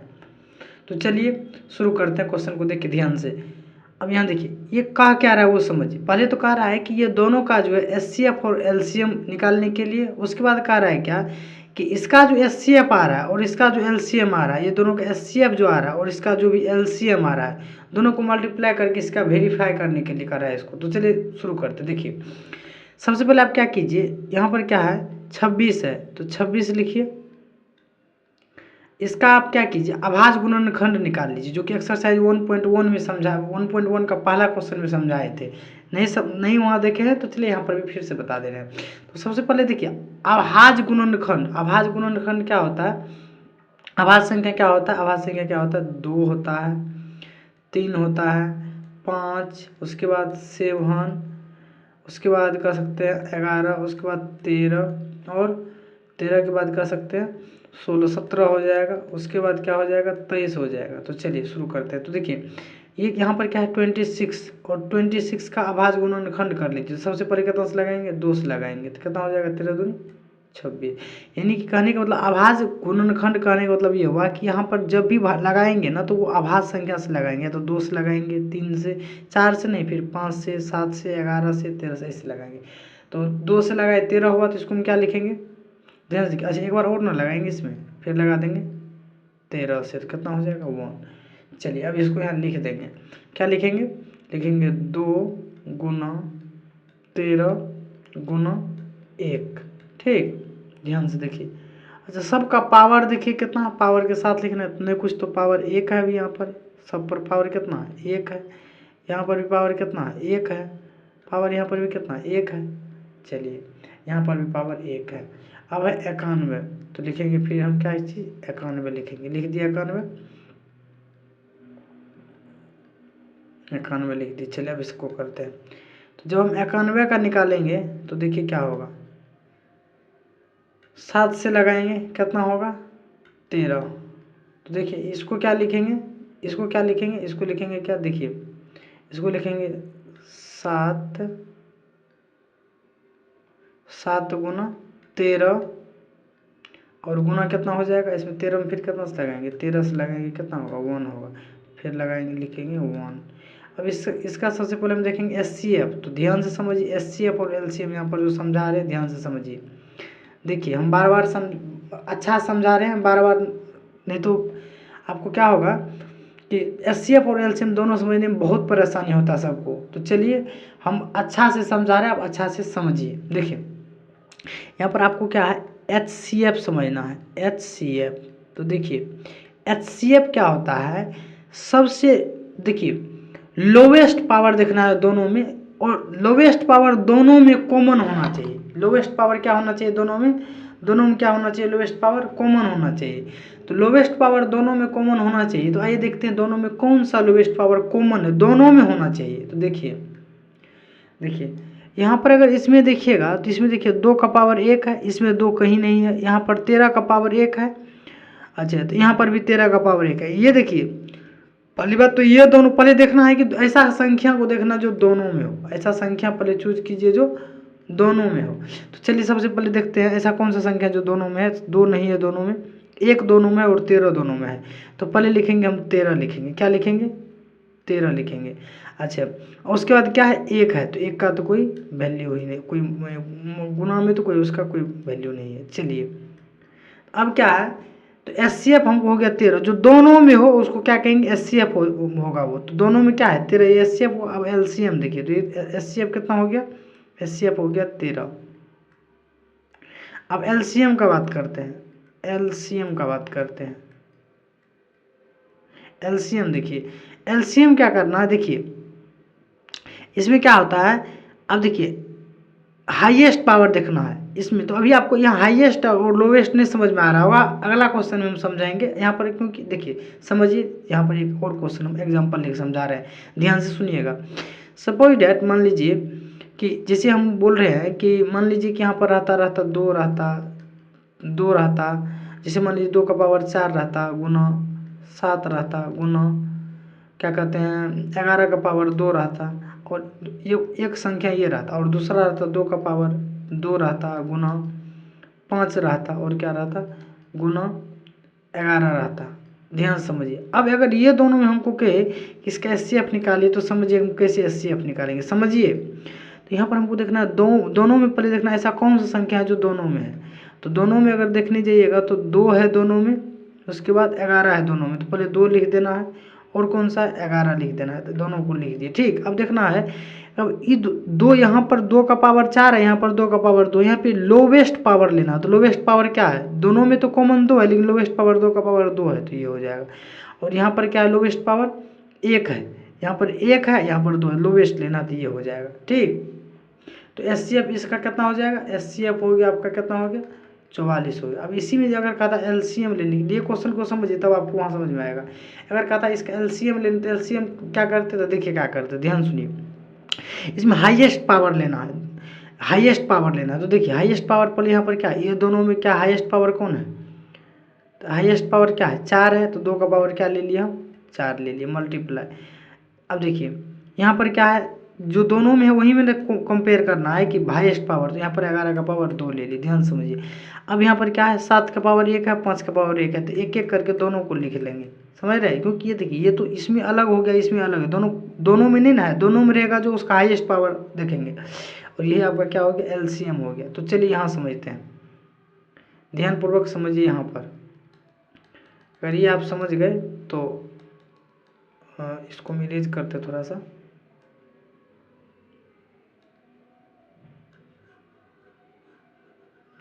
तो चलिए शुरू करते हैं क्वेश्चन को, देखिए ध्यान से। अब यहाँ देखिए ये कह क्या रहा है वो समझिए। पहले तो कह रहा है कि ये दोनों का जो है एचसीएफ और एलसीएम निकालने के लिए, उसके बाद कह रहा है क्या कि इसका जो एचसीएफ आ रहा है और इसका जो एलसीएम आ रहा है, ये दोनों का एचसीएफ जो आ रहा है और इसका जो भी एलसीएम आ रहा है, दोनों को मल्टीप्लाई करके इसका वेरीफाई करने के लिए कर रहा है इसको। तो चलिए शुरू करते। देखिए सबसे पहले आप क्या कीजिए, यहाँ पर क्या है 26 है, तो 26 लिखिए। इसका आप क्या कीजिए अभाज्य गुणनखंड निकाल लीजिए, जो कि एक्सरसाइज 1.1 में समझा, 1.1 का पहला क्वेश्चन में समझाए थे। नहीं वहाँ देखे हैं तो चलिए यहाँ पर भी फिर से बता दे रहे हैं। तो सबसे पहले देखिए अभाज्य गुणनखंड क्या होता है, अभाज्य संख्या क्या होता है, अभाज्य संख्या क्या होता है, 2 होता है, 3 होता है, 5, उसके बाद 7, उसके बाद कर सकते हैं 11, उसके बाद 13 और 13 के बाद कर सकते हैं 16, 17 हो जाएगा। उसके बाद क्या हो जाएगा 23 हो जाएगा। तो चलिए शुरू करते हैं। तो देखिए ये यहाँ पर क्या है 26 और 26 का अभाज्य गुणनखंड कर लीजिए। सबसे पहले कितना से लगाएंगे 2 से लगाएंगे, तो कितना हो जाएगा 13 दूनी 26। यानी कि कहने का मतलब अभाज्य गुणनखंड कहने का मतलब ये हुआ कि यहाँ पर जब भी लगाएंगे ना तो वो अभाज्य संख्या से लगाएंगे। तो 2 से लगाएंगे, 3 से, 4 से नहीं, फिर 5 से, 7 से, 11 से, 13 से ऐसे लगाएंगे। तो 2 से लगाए 13 हुआ, तो इसको हम क्या लिखेंगे ध्यान से। अच्छा एक बार और ना लगाएंगे इसमें, फिर लगा देंगे 13 से, तो कितना हो जाएगा 1। चलिए अब इसको यहाँ लिख देंगे, क्या लिखेंगे, लिखेंगे 2 गुना 13 गुना 1। ठीक, ध्यान से देखिए। अच्छा सबका पावर देखिए कितना, पावर के साथ लिखना है, नहीं कुछ तो पावर 1 है अभी यहाँ पर, सब पर पावर कितना है 1 है, यहाँ पर भी पावर कितना है 1 है, पावर यहाँ पर भी कितना है 1 है। चलिए यहाँ पर भी पावर 1 है। अब है 91, तो लिखेंगे फिर हम क्या चीज़ 91 लिखेंगे, लिख दिया 91 लिख दिए। चलिए अब इसको करते हैं। तो जब हम 91 का निकालेंगे तो देखिए क्या होगा, 7 से लगाएंगे कितना होगा 13। तो देखिए इसको क्या लिखेंगे, इसको क्या लिखेंगे, इसको लिखेंगे क्या, देखिए इसको लिखेंगे 7 गुना 13 और गुना कितना हो जाएगा इसमें 13 में, फिर कितना से लगाएंगे 13 से लगाएंगे कितना होगा 1 होगा, फिर लगाएंगे लिखेंगे 1। अब इसका सबसे पहले हम देखेंगे एचसीएफ। तो ध्यान से समझिए एचसीएफ और एलसीएम यहाँ पर जो समझा रहे हैं ध्यान से समझिए। देखिए हम बार बार अच्छा समझा रहे हैं, बार बार नहीं तो आपको क्या होगा कि एचसीएफ और एलसीएम दोनों समझने में बहुत परेशानी होता है सबको। तो चलिए हम अच्छा से समझा रहे हैं, आप अच्छा से समझिए। देखिए यहाँ पर आपको क्या है एचसीएफ समझना है, एचसीएफ। तो देखिए एचसीएफ क्या होता है, सबसे देखिए लोवेस्ट पावर देखना है दोनों में, और लोवेस्ट पावर दोनों में कॉमन होना चाहिए। लोवेस्ट पावर क्या होना चाहिए दोनों में क्या होना चाहिए, लोवेस्ट पावर कॉमन होना चाहिए। तो लोवेस्ट पावर दोनों में कॉमन होना चाहिए। तो आइए देखते हैं दोनों में कौन सा लोवेस्ट पावर कॉमन है, दोनों में होना चाहिए। तो देखिए यहाँ पर अगर इसमें देखिएगा तो इसमें देखिए 2 का पावर 1 है, इसमें 2 कहीं नहीं है। यहाँ पर 13 का पावर 1 है, अच्छा तो यहाँ पर भी 13 का पावर 1 है। ये देखिए पहली बात तो ये दोनों पहले देखना है कि ऐसा संख्या को देखना जो दोनों में हो, ऐसा संख्या पहले चूज कीजिए जो दोनों में हो। तो चलिए सबसे पहले देखते हैं ऐसा कौन सा संख्या जो दोनों में है। 2 नहीं है दोनों में, 1 दोनों में और 13 दोनों में है। तो पहले लिखेंगे हम 13 लिखेंगे, क्या लिखेंगे 13 लिखेंगे। अच्छा उसके बाद क्या है 1 है, तो 1 का तो कोई वैल्यू ही नहीं, कोई गुना में तो कोई उसका कोई वैल्यू नहीं है। चलिए अब क्या है, तो एचसीएफ हमको हो गया 13, जो दोनों में हो उसको क्या कहेंगे एचसीएफ होगा वो। तो दोनों में क्या है 13, ये एचसीएफ। अब एलसीएम देखिए, तो ये एचसीएफ कितना हो गया, एचसीएफ हो गया 13। अब एलसीएम का बात करते हैं, एलसीएम का बात करते हैं। एलसीएम देखिए, एलसीएम क्या करना है, देखिए इसमें क्या होता है। अब देखिए हाईएस्ट पावर देखना है, इसमें तो अभी आपको यहाँ हाईएस्ट और लोवेस्ट नहीं समझ में आ रहा होगा, अगला क्वेश्चन में हम समझाएंगे। यहाँ पर क्योंकि देखिए समझिए, यहाँ पर एक और क्वेश्चन हम एग्जांपल लेकर समझा रहे हैं, ध्यान से सुनिएगा। सपोज डैट, मान लीजिए कि जैसे हम बोल रहे हैं कि मान लीजिए कि यहाँ पर रहता दो रहता, जैसे मान लीजिए 2 का पावर 4 रहता, गुना 7 रहता, गुना क्या कहते हैं 11 का पावर 2 रहता, और ये एक संख्या ये रहता, और दूसरा रहता 2 का पावर 2 रहता, गुना 5 रहता, और क्या रहता गुना 11 रहता। ध्यान समझिए। अब अगर ये दोनों में हमको कहे कि इसका HCF निकालिए, तो समझिए हम कैसे HCF निकालेंगे, समझिए। तो यहाँ पर हमको देखना है दोनों में, पहले देखना ऐसा कौन सा संख्या है जो दोनों में है। तो दोनों में अगर देखने जाइएगा तो 2 है दोनों में, उसके बाद 11 है दोनों में, तो पहले 2 लिख देना है, और कौन सा 11 लिख देना है, तो दोनों को लिख दिए। ठीक, अब देखना है, अब ये दो यहाँ पर 2 का पावर 4 है, यहाँ पर 2 का पावर 2, यहाँ पे लोवेस्ट पावर लेना है। तो लोवेस्ट पावर क्या है, दोनों में तो कॉमन 2 है, लेकिन लोवेस्ट पावर 2 का पावर 2 है, तो ये हो जाएगा। और यहाँ पर क्या है, लोवेस्ट पावर 1 है, यहाँ पर 1 है, यहाँ पर 2 है, लोवेस्ट लेना, तो ये हो जाएगा। ठीक, तो HCF इसका कितना हो जाएगा, HCF हो गया आपका कितना हो गया 44 हो गया। अब इसी में अगर कहा था LCM लेने के लिए, क्वेश्चन को समझिए तब आपको वहाँ समझ में आएगा। अगर कहा था इसका LCM लेने, तो LCM क्या करते, तो देखिए क्या करते, ध्यान सुनिए। इसमें हाईएस्ट पावर लेना है, हाईएस्ट पावर लेना है। तो देखिए हाईएस्ट पावर पर यहाँ पर क्या, ये दोनों में क्या हाईएस्ट पावर कौन है, तो हाईएस्ट पावर क्या है 4 है, तो 2 का पावर क्या ले लिया, 4 ले लिया, मल्टीप्लाई। अब देखिए यहाँ पर क्या है, जो दोनों में है वही में कंपेयर करना है कि हाईएस्ट पावर, तो यहाँ पर 11 का पावर 2 ले ली। ध्यान समझिए। अब यहाँ पर क्या है, 7 का पावर 1 है, 5 का पावर 1 है, तो एक एक करके दोनों को लिख लेंगे, समझ रहे हैं। क्योंकि ये देखिए ये तो इसमें अलग हो गया, इसमें अलग है, दोनों में नहीं ना है, दोनों में रहेगा जो उसका हाईएस्ट पावर देखेंगे, और यही आपका क्या हो गया, LCM हो गया। तो चलिए यहाँ समझते हैं, ध्यानपूर्वक समझिए। यहाँ पर अगर ये आप समझ गए तो इसको मिलेज करते थोड़ा सा,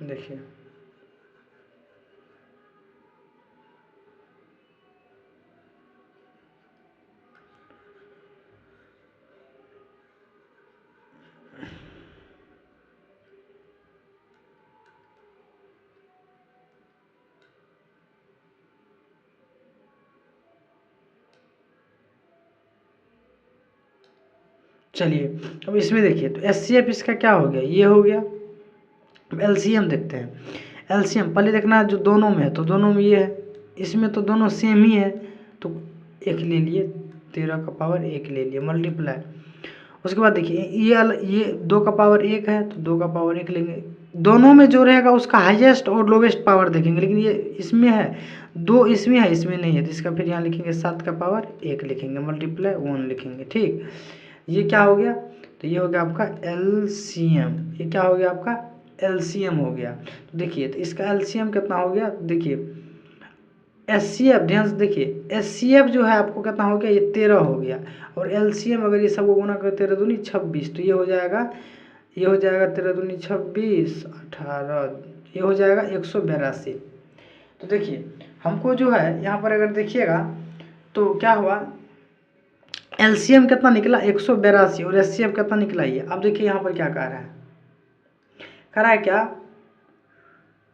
देखिए चलिए अब इसमें देखिए, तो HCF इसका क्या हो गया, ये हो गया। अब LCM देखते हैं। LCM पहले देखना जो दोनों में है, तो दोनों में ये है, इसमें तो दोनों सेम ही है, तो 1 ले लिए, 13 का पावर 1 ले लिए, मल्टीप्लाई। उसके बाद देखिए ये 2 का पावर 1 है, तो 2 का पावर 1 लेंगे, दोनों में जो रहेगा उसका हाईएस्ट और लोवेस्ट पावर देखेंगे। लेकिन ये इसमें है 2, इसमें है, इसमें नहीं है, तो इसका फिर यहाँ लिखेंगे 7 का पावर 1 लिखेंगे, मल्टीप्लाई 1 लिखेंगे। ठीक, ये क्या हो गया, तो ये हो गया आपका LCM, ये क्या हो गया आपका LCM हो गया। तो देखिए तो इसका LCM कितना हो गया, देखिए HCF, ध्यान से देखिए HCF जो है आपको कितना हो गया, ये 13 हो गया, और LCM अगर ये सबको गुना कर 13 दूनी 26, तो ये हो जाएगा 13 दूनी 26, 18, ये हो जाएगा 182। तो देखिए हमको जो है यहाँ पर अगर देखिएगा तो क्या हुआ, LCM कितना निकला 182, और HCF कितना निकला ये। अब देखिए यहाँ पर क्या कह रहा है, क्या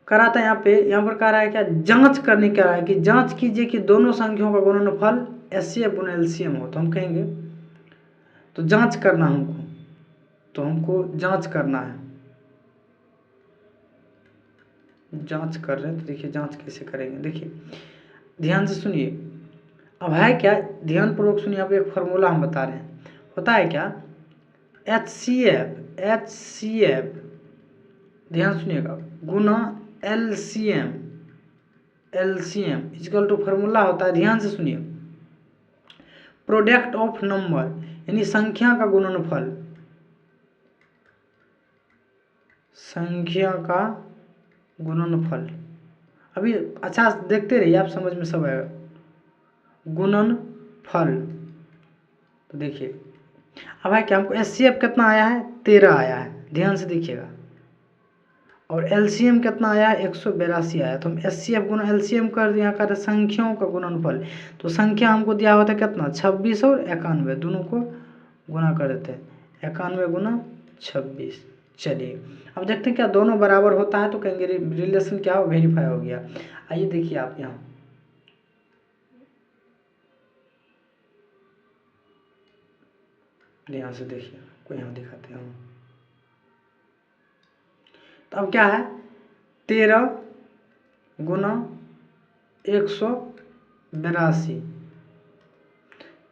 करा था यहाँ पर कह रहा है क्या, जांच करने कह रहा है कि जांच कीजिए कि दोनों संख्याओं का गुणनफल HCF गुना LCM हो। तो हम कहेंगे तो जांच करना हमको, तो हमको जांच करना है, जांच कर रहे हैं। तो देखिए जांच कैसे करेंगे, देखिए ध्यान से सुनिए। अब है क्या, ध्यानपूर्वक सुनिए। अब एक फार्मूला हम बता रहे हैं, होता है क्या, HCF ध्यान सुनिएगा गुना LCM इक्वल टू फार्मूला होता है, ध्यान से सुनिए, प्रोडक्ट ऑफ नंबर, यानी संख्या का गुणनफल, संख्या का गुणनफल। अभी अच्छा देखते रहिए, आप समझ में सब आएगा, गुणनफल। तो देखिए अब है क्या, हमको HCF कितना आया है 13 आया है, ध्यान से देखिएगा, और LCM कितना आया है 182 आया। तो हम HCF गुना LCM कर दिया, कर संख्याओं का गुणनफल। तो संख्या हमको दिया होता है कितना 26 और 91, दोनों को गुना कर देते हैं, 91 गुना 26, चलिए अब देखते हैं क्या दोनों बराबर होता है तो कहेंगे रिलेशन क्या हो, वेरीफाई हो गया। आइए देखिए आप यहाँ ध्यान से देखिए, आपको यहाँ दिखाते हैं। तो अब क्या है, 13 गुना 182,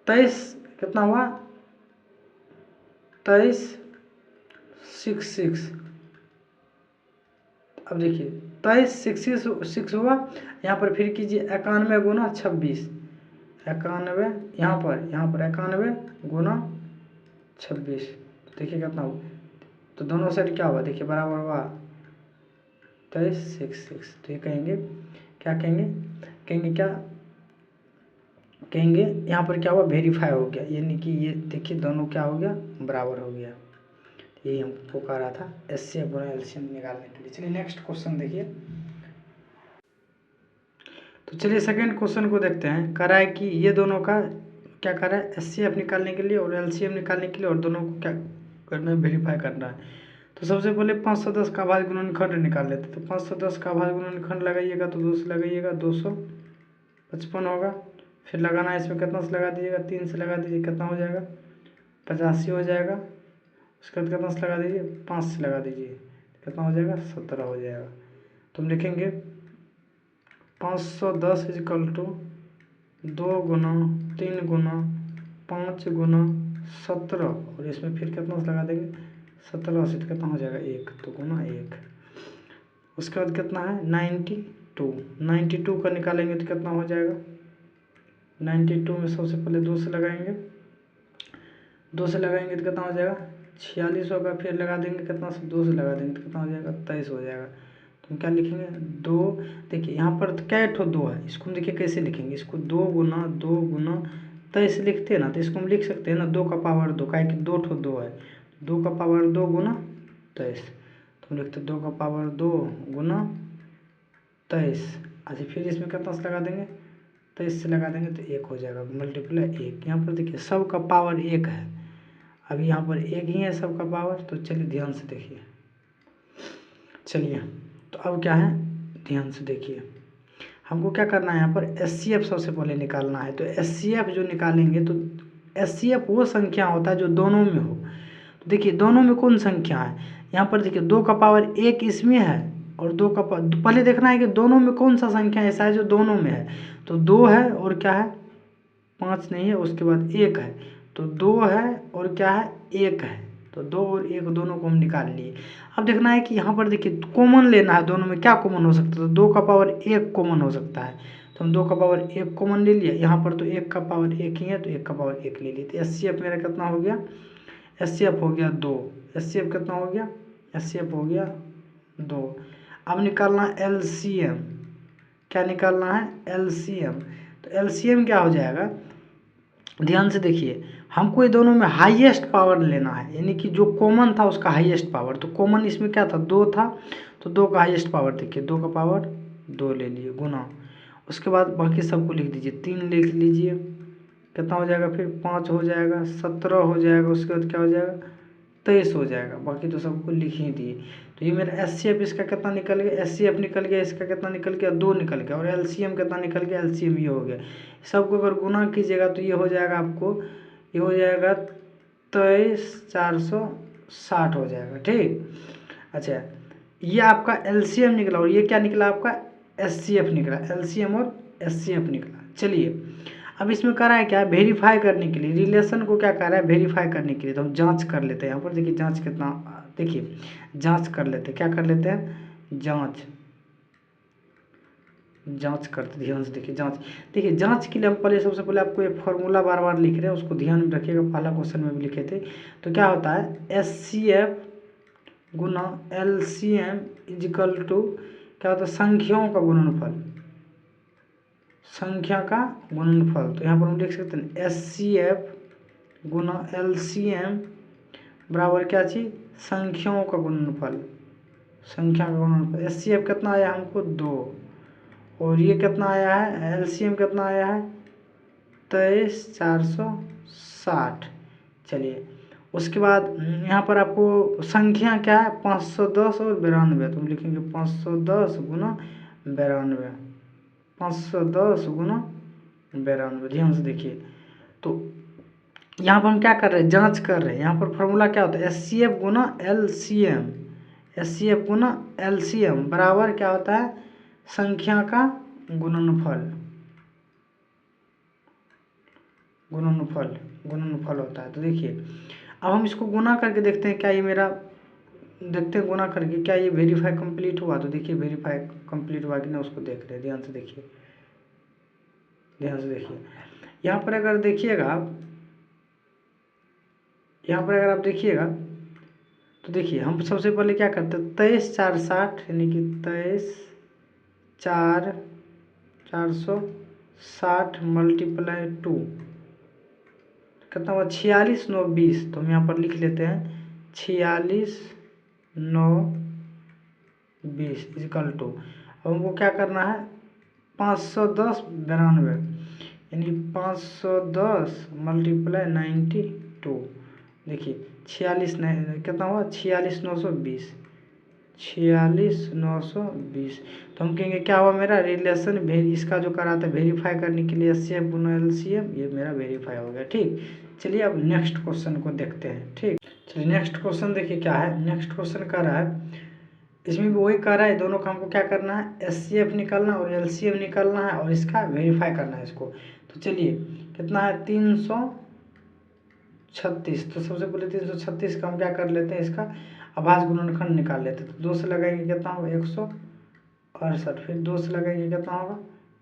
23 कितना हुआ, 2366। अब देखिए 2366 हुआ। यहाँ पर फिर कीजिए 91 गुना 26, 91 यहाँ पर 91 गुना 26, देखिए कितना हुआ। तो दोनों साइड क्या हुआ, देखिए बराबर हुआ 2366। तो ये कहेंगे क्या, कहेंगे क्या, कहेंगे यहाँ पर क्या हुआ, वेरीफाई हो गया, यानी कि ये देखिए दोनों क्या हो गया, बराबर हो गया। यही हमको कह रहा था एचसीएफ गुना एलसीएम निकालने के लिए। चलिए नेक्स्ट क्वेश्चन देखिए। तो चलिए सेकंड क्वेश्चन को देखते हैं। कह रहा है कि ये दोनों का क्या कर रहा है, एचसीएफ निकालने के लिए और एलसीएम निकालने के लिए, और दोनों को क्या करना है, वेरीफाई करना है। तो सबसे पहले 510 का भाज्य गुणनखंड निकाल लेते हैं। तो 510 का भाज्य गुणनखंड लगाइएगा तो 2 से लगाइएगा 255 होगा। फिर लगाना है इसमें, कितना से लगा दीजिएगा, 3 से लगा दीजिए, कितना हो जाएगा 85 हो जाएगा। उसके बाद कितना से लगा दीजिए, 5 से लगा दीजिए, कितना हो जाएगा 17 हो जाएगा। तो हम लिखेंगे 510 इजिकल टू 2 गुना 3 गुना 5 गुना 17, और इसमें फिर कितना से लगा देंगे 17 से, कितना हो जाएगा 1, तो गुना 1। उसके बाद कितना है 92 का निकालेंगे तो कितना हो जाएगा, 92 में सबसे पहले 2 से लगाएंगे, 2 से लगाएंगे तो कितना हो जाएगा 46 होगा। फिर लगा देंगे कितना से, 2 से लगा देंगे तो कितना हो जाएगा 23 हो जाएगा। तो हम क्या लिखेंगे 2, देखिए यहाँ पर तो क्या ठो 2 है, इसको हम देखिए कैसे लिखेंगे, इसको 2 गुना 23 लिखते हैं ना, तो इसको हम लिख सकते हैं ना 2 का पावर 2, क्या कि 2 ठो 2 है, 2 का पावर 2 गुना 23, तो हम लिखते 2 का पावर 2 गुना 23। अच्छा फिर इसमें कितना से लगा देंगे, 23 से लगा देंगे तो 1 हो जाएगा, मल्टीप्लाई 1। यहाँ पर देखिए सब का पावर 1 है, अभी यहाँ पर 1 ही है सब का पावर। तो चलिए ध्यान से देखिए, चलिए तो अब क्या है, ध्यान से देखिए, हमको क्या करना है, यहाँ पर एचसीएफ सबसे पहले निकालना है। तो एचसीएफ जो निकालेंगे, तो एचसीएफ वो संख्या होता है जो दोनों में हो। तो देखिए दोनों में कौन संख्या है, यहाँ पर देखिए 2 का पावर 1 इसमें है, और 2 का पहले देखना है कि दोनों में कौन सा संख्या ऐसा है जो दोनों में है। तो 2 है और क्या है 5 नहीं है, उसके बाद 1 है, तो 2 है और क्या है 1 है, तो 2 और 1 दोनों को हम निकाल लिए। अब देखना है कि यहाँ पर देखिए कॉमन लेना है, दोनों में क्या कॉमन हो सकता है, तो 2 का पावर 1 कॉमन हो सकता है, तो हम 2 का पावर 1 कॉमन ले लिया। यहाँ पर तो 1 का पावर 1 ही है, तो 1 का पावर 1 ले लिए। तो एचसीएफ मेरा कितना हो गया, एचसीएफ हो गया 2, एचसीएफ कितना हो गया, एचसीएफ हो गया 2। अब निकालना एलसीएम, क्या निकालना है एलसीएम। तो एलसीएम क्या हो जाएगा, ध्यान से देखिए, हमको ये दोनों में हाईएस्ट पावर लेना है, यानी कि जो कॉमन था उसका हाईएस्ट पावर। तो कॉमन इसमें क्या था 2 था, तो 2 का हाईएस्ट पावर देखिए 2 का पावर 2 ले लिए गुना, उसके बाद बाकी सबको लिख दीजिए, 3 लिख लीजिए, कितना हो जाएगा फिर 5 हो जाएगा, 17 हो जाएगा, उसके बाद क्या हो जाएगा 23 हो जाएगा, बाकी तो सबको लिख ही दिए। तो ये मेरा एचसीएफ इसका कितना निकल गया, एचसीएफ निकल गया, इसका कितना निकल गया 2 निकल गया, और एलसीएम कितना निकल गया, एलसीएम ये हो गया। सबको अगर गुना कीजिएगा तो ये हो जाएगा आपको, ये हो जाएगा 23,460 हो जाएगा, ठीक। अच्छा ये आपका एलसीएम निकला, और ये क्या निकला आपका एचसीएफ निकला, एलसीएम और एचसीएफ निकला। चलिए अब इसमें करा है क्या, वेरीफाई करने के लिए, रिलेशन को क्या कर रहा है वेरीफाई करने के लिए। तो हम जांच कर लेते हैं, यहाँ पर देखिए जांच कितना, देखिए जांच कर लेते हैं, क्या कर लेते हैं जांच करते, ध्यान से देखिए जांच। देखिए जांच के लिए हम पहले सबसे पहले आपको एक फार्मूला बार बार लिख रहे हैं, उसको ध्यान में रखिएगा, पहला क्वेश्चन में भी लिखे थे। तो क्या होता है एचसीएफ गुना एलसीएम इजिकल टू क्या होता है संख्याओं का गुणनफल, संख्या का गुणनफल। तो यहाँ पर हम लिख सकते हैं एचसीएफ गुना एलसीएम बराबर क्या चीज, संख्याओं का गुणनफल, संख्या का गुणनफल। एचसीएफ कितना आया हमको 2, और ये कितना आया है एलसीएम कितना आया है 23,460। चलिए उसके बाद यहाँ पर आपको संख्या क्या है 510 और 92, तो हम लिखेंगे 510 गुना 92, 510 गुना 92। ध्यान से देखिए, तो यहाँ पर हम क्या कर रहे हैं, जांच कर रहे हैं। यहाँ पर फॉर्मूला क्या होता है, SCF गुना LCM, SCF गुना LCM बराबर क्या होता है, संख्या का गुणनफल, गुणनफल, गुणनफल होता है। तो देखिए अब हम इसको गुना करके देखते हैं, क्या ये मेरा, देखते हैं गुना करके क्या ये वेरीफाई कंप्लीट हुआ। तो देखिए वेरीफाई कंप्लीट हुआ कि ना, उसको देख रहे हैं, ध्यान से देखिए, ध्यान से देखिए। यहाँ पर अगर देखिएगा आप, यहाँ पर अगर आप देखिएगा तो देखिए हम सबसे पहले क्या करते हैं, 23 4 60 यानी कि 23 4 460 मल्टीप्लाई 2 कितना हुआ, 46 9 20। तो हम यहाँ पर लिख लेते हैं 46 9 20 इक्वल टू, अब हमको क्या करना है 510 92 यानी 510 मल्टीप्लाई 92। देखिए 46 कितना हुआ, 46 920, 46 920। तो हम कहेंगे क्या हुआ मेरा रिलेशन इसका जो करा था वेरीफाई करने के लिए SCF गुना LCM, ये मेरा वेरीफाई हो गया। ठीक, चलिए अब नेक्स्ट क्वेश्चन को देखते हैं। ठीक, चलिए नेक्स्ट क्वेश्चन देखिए क्या है। नेक्स्ट क्वेश्चन कह रहा है, इसमें भी वही कह रहा है, दोनों का हमको क्या करना है, SCF निकालना और LCM निकालना है और इसका वेरीफाई करना है इसको। तो चलिए कितना है 336। तो सबसे पहले 336 का हम क्या कर लेते हैं, इसका अभाज्य गुणनखंड निकाल लेते हैं। तो 2 से लगाएंगे कितना होगा 168, फिर 2 से लगाएंगे कितना होगा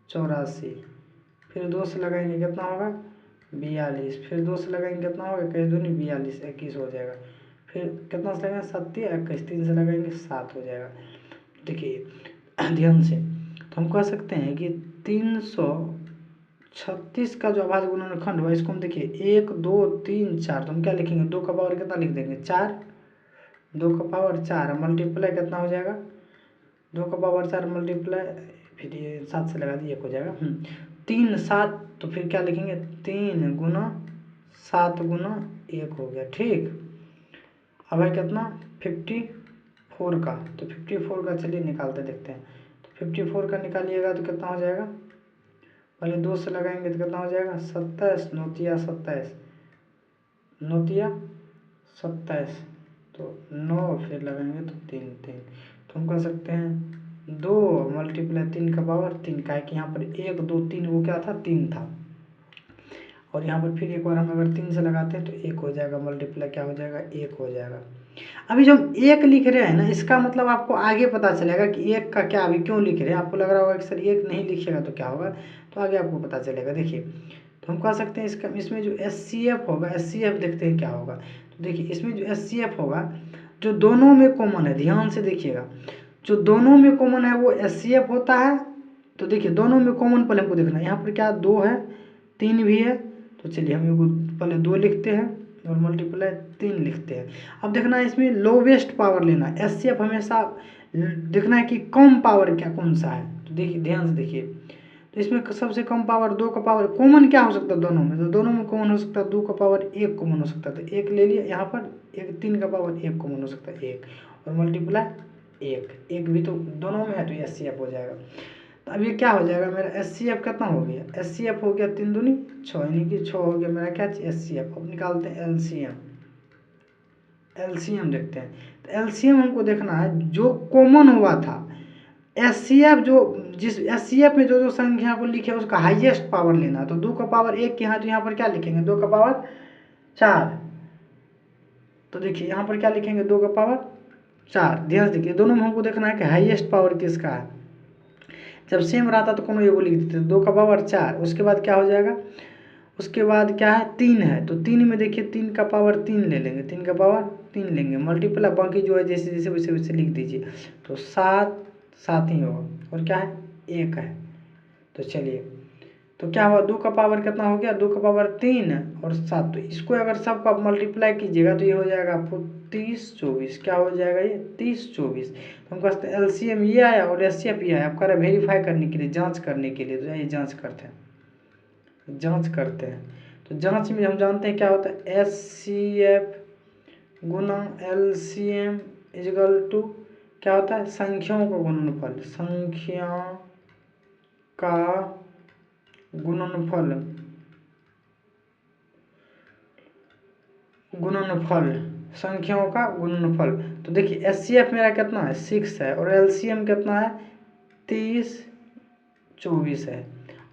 84, फिर 2 से लगाएंगे कितना होगा 42, फिर 2 से लगाएंगे कितना होगा 21 दूनी 42 21 हो जाएगा, फिर कितना से लगाएंगे 7 21, 3 से लगाएंगे 7 हो जाएगा। देखिए ध्यान से, तो हम कह सकते हैं कि 336 का जो अभाज्य गुणनखंड हुआ, इसको हम देखिए 1 2 3 4, तो हम क्या लिखेंगे 2 का पावर कितना लिख देंगे 4, 2 का पावर 4 मल्टीप्लाई कितना हो जाएगा 2 का पावर 4 मल्टीप्लाई, फिर ये 7 से लगा दिए 1 हो जाएगा 3 7, तो फिर क्या लिखेंगे 3 गुना 7 गुना 1 हो गया। ठीक, अब है कितना 54 का, तो 54 का चलिए निकालते देखते हैं। तो 54 का निकालिएगा तो कितना हो जाएगा, पहले 2 से लगाएंगे तो कितना हो जाएगा 27 9 27 9 27, तो 9 फिर लगाएंगे तो 3 3, तो हम कह सकते हैं 2 मल्टीप्लाई 3 का पावर 3 का है कि यहाँ पर 1 2 3 वो क्या था 3 था, और यहाँ पर फिर एक बार हम अगर 3 से लगाते हैं तो 1 हो जाएगा, मल्टीप्लाई क्या हो जाएगा 1 हो जाएगा। अभी जो हम 1 लिख रहे हैं ना, इसका मतलब आपको आगे पता चलेगा कि 1 का क्या, अभी क्यों लिख रहे हैं, आपको लग रहा होगा कि सर 1 नहीं लिखिएगा तो क्या होगा, तो आगे आपको पता चलेगा। देखिए तो हम कह सकते हैं इसका, इसमें जो SCF होगा, SCF देखते हैं क्या होगा। तो देखिए इसमें जो SCF होगा, जो दोनों में कॉमन है, ध्यान से देखिएगा, जो दोनों में कॉमन है वो SCF होता है। तो देखिए दोनों में कॉमन पहले हमको देखना है, यहाँ पर क्या 2 है 3 भी है, तो चलिए हम पहले 2 लिखते हैं और मल्टीप्लाई 3 लिखते हैं। अब देखना है इसमें लोवेस्ट पावर लेना है, SCF हमेशा देखना है कि कम पावर क्या कौन सा है। तो देखिए ध्यान से देखिए, तो इसमें सबसे कम पावर 2 का पावर, कॉमन क्या हो सकता है दोनों में, तो दोनों में कॉमन हो सकता है 2 का पावर 1 कॉमन हो सकता है, तो 1 ले लिया, यहाँ पर 3 का पावर 1 कॉमन हो सकता है 1, और मल्टीप्लाई 1 भी तो दोनों में है, तो SCF हो जाएगा। तो अब ये क्या हो जाएगा मेरा SCF कितना हो गया, SCF हो गया 3 दूनी 6, यानी कि 6 हो गया मेरा क्या SCF। अब निकालते हैं LCM देखते हैं। तो LCM हमको देखना है जो कॉमन हुआ था, SCF जो जिस SCF में जो संख्या को लिखे उसका हाईएस्ट पावर लेना है। तो 2 का पावर 1 यहाँ, तो यहाँ पर क्या लिखेंगे 2 का पावर 4, तो देखिए यहाँ पर क्या लिखेंगे 2 का पावर 4। ध्यान से देखिए दोनों में हमको देखना है कि हाईएस्ट पावर किसका है। जब सेम रहता तो कोनो एगो लिख देते, 2 का पावर 4, उसके बाद क्या हो जाएगा, उसके बाद क्या है 3 है, तो 3 में देखिए 3 का पावर 3 ले लेंगे, 3 का पावर 3 लेंगे, मल्टीप्लाई बाकी जो है जैसे जैसे वैसे वैसे लिख दीजिए, तो 7 7 ही होगा, और क्या है 1 है। तो चलिए तो क्या हुआ 2 का पावर कितना हो गया 2 का पावर 3 और 7, तो इसको अगर सबका मल्टीप्लाई कीजिएगा तो ये हो जाएगा आपको 30 24, क्या हो जाएगा ये 30 24। तो हम कहते हैं LCM ये आया और SCF ये आया, आप कह रहे वेरीफाई करने के लिए, जांच करने के लिए, तो ये जांच करते हैं, जांच करते हैं। तो जांच में हम जानते हैं क्या होता है SCF गुना LCM इजगल टू क्या होता है, संख्याओं का गुणनफल, संख्या का गुणनफल, गुणनफल, संख्याओं का गुणनफल। तो देखिए HCF मेरा कितना है 6 है, और LCM कितना है 30 24 है,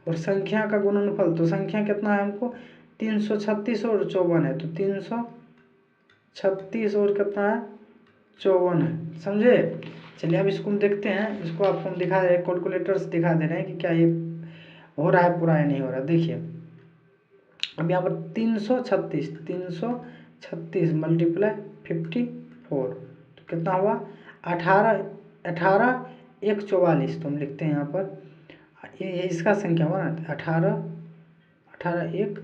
और संख्या का गुणनफल, तो संख्या कितना है हमको 336 और 54 है, तो 336 और कितना है 54 है, समझे। चलिए अब इसको हम देखते हैं, इसको आपको हम दिखा रहे हैं, कैलकुलेटर से दिखा दे रहे हैं कि क्या ये हो रहा है पूरा या नहीं हो रहा। देखिए अब यहाँ पर 336 मल्टीप्लाई 54, तो कितना हुआ 18 18 1 44, तो हम लिखते हैं यहाँ पर ये इसका संख्या हुआ ना 18 1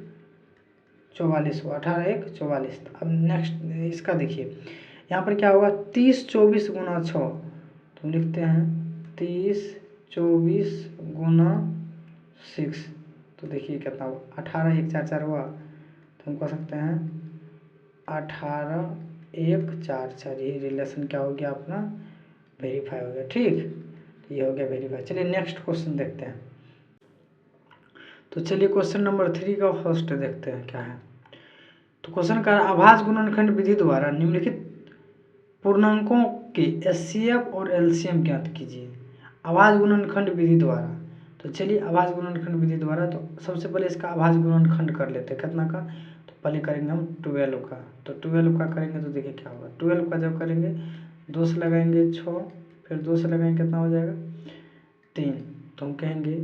44 हुआ, 18 1 44। अब नेक्स्ट इसका देखिए यहाँ पर क्या होगा 30 24 गुना 6, तो हम लिखते हैं 30 24 गुना 6, तो देखिए कितना हुआ 18 1 4 4 हुआ, तो हम कह सकते हैं 18 1 4 4, ये रिलेशन क्या हो गया अपना वेरीफाई हो गया। ठीक, तो ये हो गया वेरीफाई। चलिए नेक्स्ट क्वेश्चन देखते हैं। तो चलिए क्वेश्चन नंबर 3 का फर्स्ट देखते हैं क्या है। तो क्वेश्चन का आभास गुणनखंड विधि द्वारा निम्नलिखित पूर्णांकों के HCF और LCM ज्ञात कीजिए। आभास गुणनखंड विधि द्वारा, तो चलिए आभास गुणनखंड विधि द्वारा, तो सबसे पहले इसका आभास गुणनखंड कर लेते हैं कितना का, तो पहले करेंगे हम 12 का, तो 12 का करेंगे तो देखिए क्या होगा 12 का जब करेंगे 2 से लगाएंगे 6, फिर 2 से लगाएंगे कितना हो जाएगा 3, तो हम कहेंगे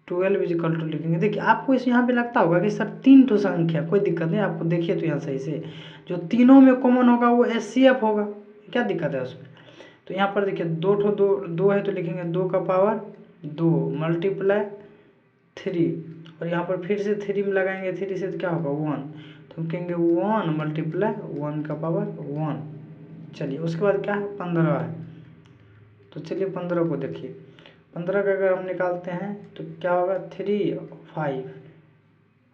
12 इजिकल टू लिखेंगे। देखिए आपको इस यहाँ पे लगता होगा कि सर 3 तो संख्या, कोई दिक्कत नहीं, आपको देखिए तो यहाँ सही से जो तीनों में कॉमन होगा वो HCF होगा, क्या दिक्कत है उसमें। तो यहाँ पर देखिए दो है तो लिखेंगे 2 का पावर 2 मल्टीप्लाई 3, और यहाँ पर फिर से 3 में लगाएंगे 3 से तो क्या होगा 1, तो हम कहेंगे 1 मल्टीप्लाई 1 का पावर 1। चलिए उसके बाद क्या है 15 है, तो चलिए 15 को देखिए 15 का अगर हम निकालते हैं तो क्या होगा 3 5,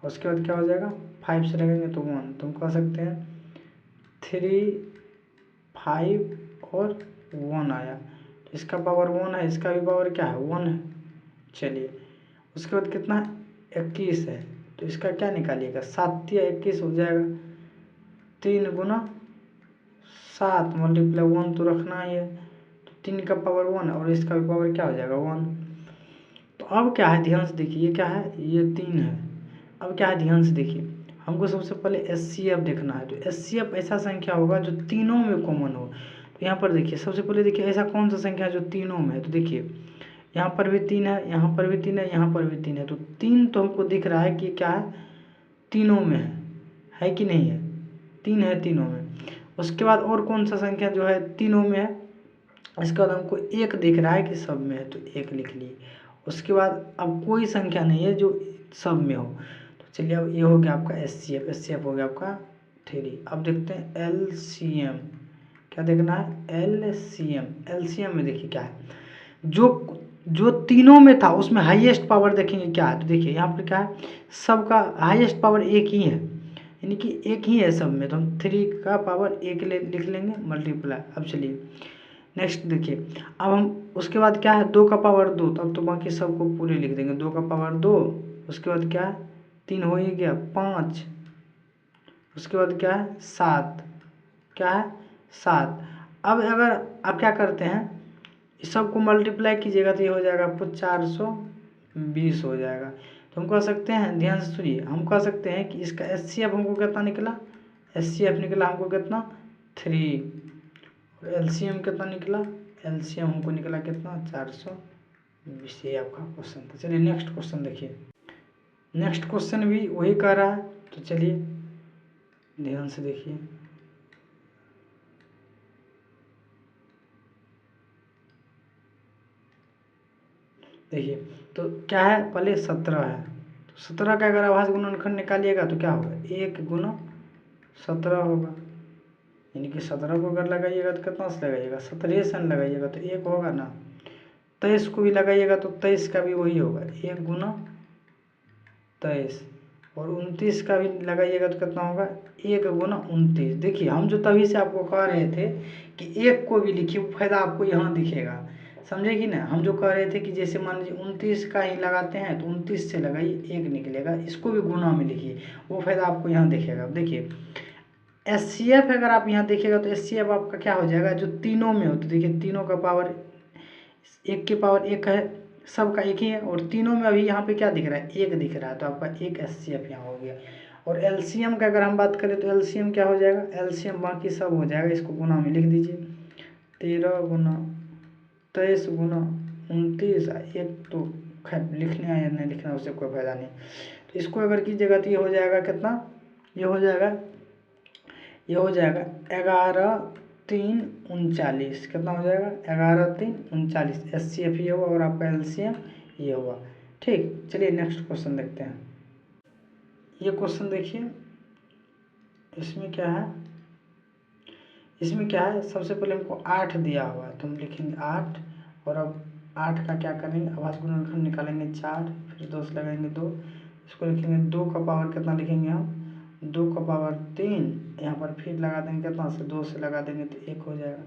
उसके बाद क्या हो जाएगा 5 से लगेंगे तो 1, तो हम कह सकते हैं 3 5 और 1 आया, तो इसका पावर 1 है, इसका भी पावर क्या है 1 है। चलिए उसके बाद कितना है 21 है, तो इसका क्या निकालिएगा 7 या 21 हो जाएगा, 3 गुना 7 मल्टीप्लाई 1 तो रखना ही है, तो 3 का पावर 1 और इसका भी पावर क्या हो जाएगा 1। तो अब क्या है ध्यान से देखिए, ये क्या है ये 3 है, अब क्या है ध्यान से देखिए, हमको सबसे पहले HCF देखना है, तो HCF ऐसा संख्या होगा जो तीनों में कॉमन हो। तो यहाँ पर देखिए सबसे पहले देखिए ऐसा कौन सा संख्या है जो तीनों में है, तो देखिए यहाँ पर भी 3 है, यहाँ पर भी 3 है, यहाँ पर भी 3 है, तो 3 तो हमको दिख रहा है कि क्या है तीनों में है कि नहीं है, 3 है तीनों में। उसके बाद और कौन सा संख्या जो है तीनों में है, इसके बाद हमको 1 दिख रहा है कि सब में है, तो 1 लिख लिए। उसके बाद अब कोई संख्या नहीं है जो सब में हो, तो चलिए अब ये हो गया आपका HCF हो गया आपका 3। अब देखते हैं LCM, क्या देखना है LCM में देखिए क्या है, जो तीनों में था उसमें हाईएस्ट पावर देखेंगे क्या है, तो देखिए यहाँ पर क्या है सबका हाईएस्ट पावर 1 ही है, यानी कि 1 ही है सब में, तो हम 3 का पावर 1 लिख लेंगे मल्टीप्लाई। अब चलिए नेक्स्ट देखिए, अब हम उसके बाद क्या है 2 का पावर 2, तो अब तो बाकी सबको पूरे लिख देंगे 2 का पावर 2, उसके बाद क्या है 3 हो ही गया 5, उसके बाद क्या है 7, क्या है 7। अब अगर आप क्या करते हैं इस सब को मल्टीप्लाई कीजिएगा तो ये हो जाएगा आपको 420 हो जाएगा। तो हम कह सकते हैं ध्यान से सुनिए, हम कह सकते हैं कि इसका HCF हमको कितना निकला, HCF निकला हमको कितना 3, और LCM कितना निकला, LCM हमको निकला कितना 420। ये आपका क्वेश्चन था। चलिए नेक्स्ट क्वेश्चन देखिए, नेक्स्ट क्वेश्चन भी वही कह रहा है, तो चलिए ध्यान से देखिए। देखिए तो क्या है पहले 17 है, तो 17 का अगर आभास गुणनखंड निकालिएगा तो क्या होगा 1 गुना 17 होगा, यानी कि 17 को अगर लगाइएगा तो कितना से लगाइएगा 17 से लगाइएगा तो 1 होगा ना, 23 को भी लगाइएगा तो 23 का भी वही होगा 1 गुना 23, और 29 का भी लगाइएगा तो कितना होगा 1 गुना 29। देखिए हम जो तभी से आपको कह रहे थे कि एक को भी लिखिए, वो फायदा आपको यहाँ दिखेगा, समझे कि ना। हम जो कह रहे थे कि जैसे मान लीजिए 29 का ही लगाते हैं तो 29 से लगाइए 1 निकलेगा, इसको भी गुना में लिखिए, वो फायदा आपको यहाँ दिखेगा। देखिए SCF अगर आप यहाँ देखिएगा तो SCF आपका क्या हो जाएगा, जो तीनों में हो तो देखिए तीनों का पावर 1 की पावर 1 है, सबका 1 ही है, और तीनों में अभी यहाँ पे क्या दिख रहा है 1 दिख रहा है, तो आपका 1 SCF यहाँ हो गया। और LCM का अगर हम बात करें तो LCM क्या हो जाएगा, LCM बाकी सब हो जाएगा, इसको गुना में लिख दीजिए 13 गुना 23 गुना 29। एक तो खैर लिखना है या नहीं लिखना उससे कोई फायदा नहीं, तो इसको अगर कीजिएगा तो ये हो जाएगा कितना, ये हो जाएगा 11 3 39। कितना हो जाएगा 11 3 39। SCF ये हुआ और आपका LCM ये हुआ। ठीक, चलिए नेक्स्ट क्वेश्चन देखते हैं। ये क्वेश्चन देखिए, इसमें क्या है, सबसे पहले हमको 8 दिया हुआ है, तो हम लिखेंगे 8, और अब 8 का क्या करेंगे, अभाज्य गुणनखंड निकालेंगे 4, फिर 2 से लगाएंगे 2, इसको लिखेंगे 2 का पावर कितना लिखेंगे हम 2 का पावर 3, यहाँ पर फिर लगा देंगे कितना से 2 से लगा देंगे तो 1 हो जाएगा,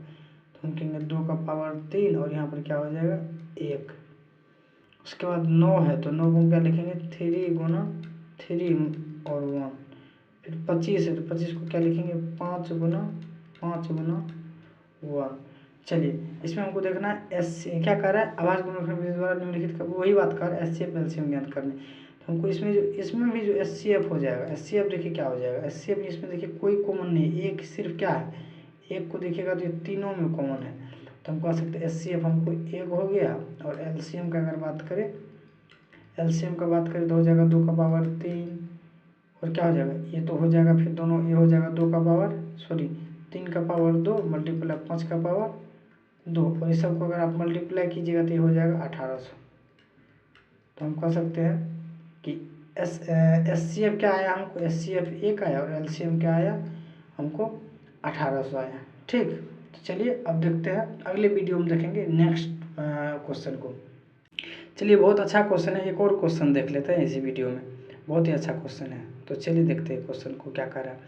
तो हम कहेंगे 2 का पावर 3 और यहाँ पर क्या हो जाएगा 1। उसके बाद 9 है तो 9 को क्या लिखेंगे 3 गुना 3 और 1, फिर 25 है तो 25 को क्या लिखेंगे 5 गुना 1। चलिए इसमें हमको देखना है एस क्या कर रहा है, अभाज्य गुणनखंड विधि द्वारा निम्नलिखित का वही बात कर रहा है, SCF LCM ज्ञात करने। तो हमको इसमें भी जो SCF हो जाएगा, SCF देखिए क्या हो जाएगा, SCF इसमें देखिए कोई कॉमन नहीं, एक सिर्फ क्या है, एक को देखिएगा तो ये तीनों में कॉमन है, तो हम कह सकते हैं SCF हमको 1 हो गया। और LCM का अगर बात करें, LCM का बात करें तो हो जाएगा 2 का पावर 3, और क्या हो जाएगा ये तो हो जाएगा, फिर दोनों ये हो जाएगा 2 का पावर 3 का पावर 2 मल्टीप्लाई 5 का पावर 2, और इस सबको अगर आप मल्टीप्लाई कीजिएगा तो ये हो जाएगा 1800। तो हम कह सकते हैं कि SCF क्या आया हमको, SCF 1 आया, और LCM क्या आया हमको 1800 आया। ठीक, तो चलिए अब देखते हैं, अगले वीडियो में देखेंगे नेक्स्ट क्वेश्चन को। चलिए बहुत अच्छा क्वेश्चन है, एक और क्वेश्चन देख लेते हैं इसी वीडियो में, बहुत ही अच्छा क्वेश्चन है। तो चलिए देखते हैं क्वेश्चन को क्या कर रहा है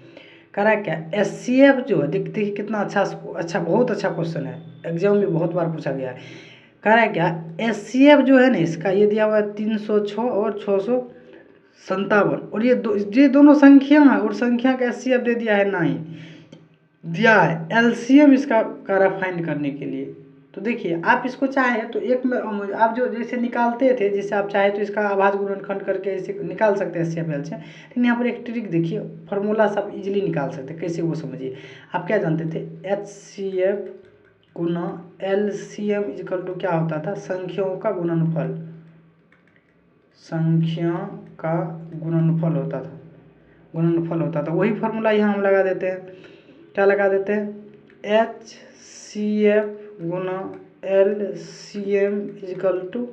क्या, SCF जो है देखिए कितना अच्छा बहुत अच्छा क्वेश्चन है, एग्जाम में बहुत बार पूछा गया है। कह रहा है क्या, SCF जो है ना इसका ये दिया हुआ है 306 और 657, और ये दोनों संख्या है, और संख्या का SCF दे दिया है 9 दिया है। LCM इसका करा फाइंड करने के लिए, तो देखिए आप इसको चाहे तो एक में आप जो जैसे निकालते थे, जैसे आप चाहे तो इसका अभाज्य गुणनखंड करके ऐसे निकाल सकते हैं SCF LCM, लेकिन यहाँ पर एक ट्रिक देखिए, फार्मूला सब इजीली निकाल सकते हैं, कैसे वो समझिए। आप क्या जानते थे, HCF गुना LCM इजकल टू क्या होता था, संख्याओं का गुणनफल, संख्या का गुणनफल होता था, वही फार्मूला यहाँ हम लगा देते हैं, क्या लगा देते हैं HCF गुना LCM इजकल टू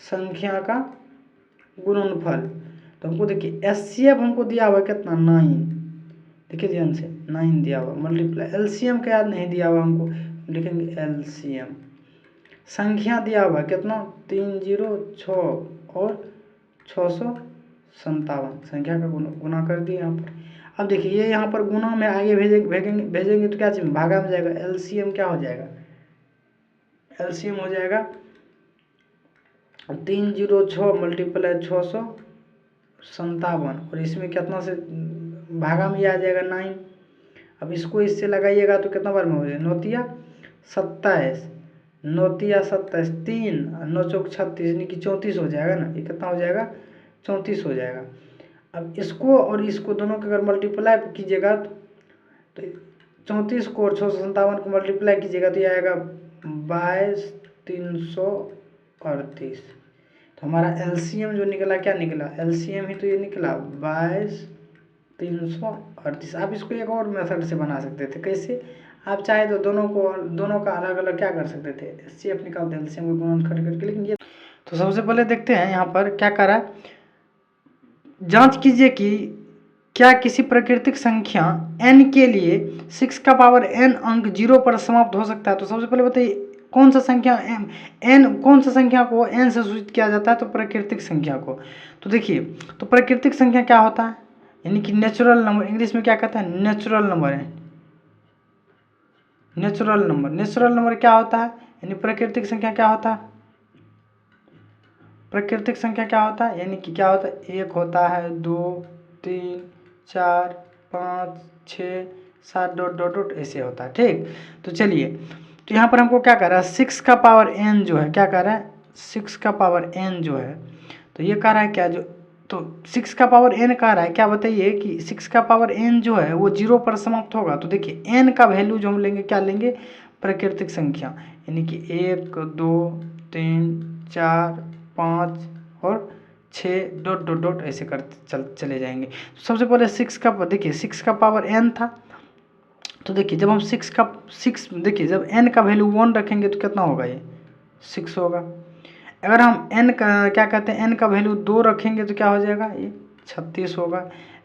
संख्या का गुणनफल। तो हमको देखिए SCF हमको दिया हुआ कितना 9, देखिए ध्यान से 9 दिया हुआ, मल्टीप्लाई LCM का याद नहीं दिया हुआ हमको, लिखेंगे LCM। संख्या दिया हुआ कितना 306 और 657, संख्या का गुना कर दिए यहाँ पर। अब देखिए ये यहाँ पर गुना में आगे भेजेंगे तो क्या चीज़ भागा में जाएगा, LCM क्या हो जाएगा, LCM हो जाएगा 306 मल्टीप्लाई 657, और इसमें कितना से भागा में आ जाएगा 9। अब इसको इससे लगाइएगा तो कितना बार में हो जाएगा, 9 तिया 27 3 9 चौक 36 यानी कि 34 हो जाएगा ना, ये कितना हो जाएगा 34 हो जाएगा। अब इसको और इसको दोनों के अगर मल्टीप्लाई कीजिएगा तो 34 को और 657 को मल्टीप्लाई कीजिएगा तो ये आएगा 22,338। तो हमारा LCM जो निकला क्या निकला, LCM ही तो ये निकला 22,338। आप इसको एक और मेथड से बना सकते थे, कैसे, आप चाहे तो दोनों का अलग अलग क्या कर सकते थे, SCF निकालते LCM को गुणनखंड करके, लेकिन ये तो सबसे पहले देखते हैं यहाँ पर क्या करा, जांच कीजिए कि क्या किसी प्राकृतिक संख्या n के लिए 6 का पावर n अंक 0 पर समाप्त हो सकता है। तो सबसे पहले बताइए कौन सा संख्या एन, कौन सा संख्या को एन से सूचित किया जाता है? तो प्राकृतिक संख्या को। तो देखिए, तो प्राकृतिक संख्या क्या होता है? यानी कि नेचुरल नंबर, इंग्लिश में क्या कहता है? नेचुरल नंबर है। नेचुरल नंबर, नेचुरल नंबर क्या होता है? यानी प्राकृतिक संख्या क्या होता है? प्राकृतिक संख्या क्या होता है? यानी कि क्या होता है? 1 होता है, 2, 3, 4, 5, 6, 7 डॉट डॉट डॉट ऐसे होता है। ठीक, तो चलिए, तो यहाँ पर हमको क्या कर रहा है? 6 का पावर n जो है, क्या कर रहा है? 6 का पावर n जो है, तो ये कह रहा है क्या? जो तो 6 का पावर n कह रहा है क्या? बताइए कि 6 का पावर n जो है वो 0 पर समाप्त होगा। तो देखिए n का वैल्यू जो हम लेंगे, क्या लेंगे? प्राकृतिक संख्या, यानी कि 1, 2, 3, 4, 5 और 6 डॉट डॉट डॉट ऐसे करते चले जाएंगे। तो सबसे पहले 6 का, देखिए 6 का पावर n था, तो देखिए जब हम 6 देखिए जब n का वैल्यू 1 रखेंगे तो कितना होगा? ये 6 होगा। अगर हम n का क्या कहते हैं, n का वैल्यू 2 रखेंगे तो क्या हो जाएगा? ये 36 होगा।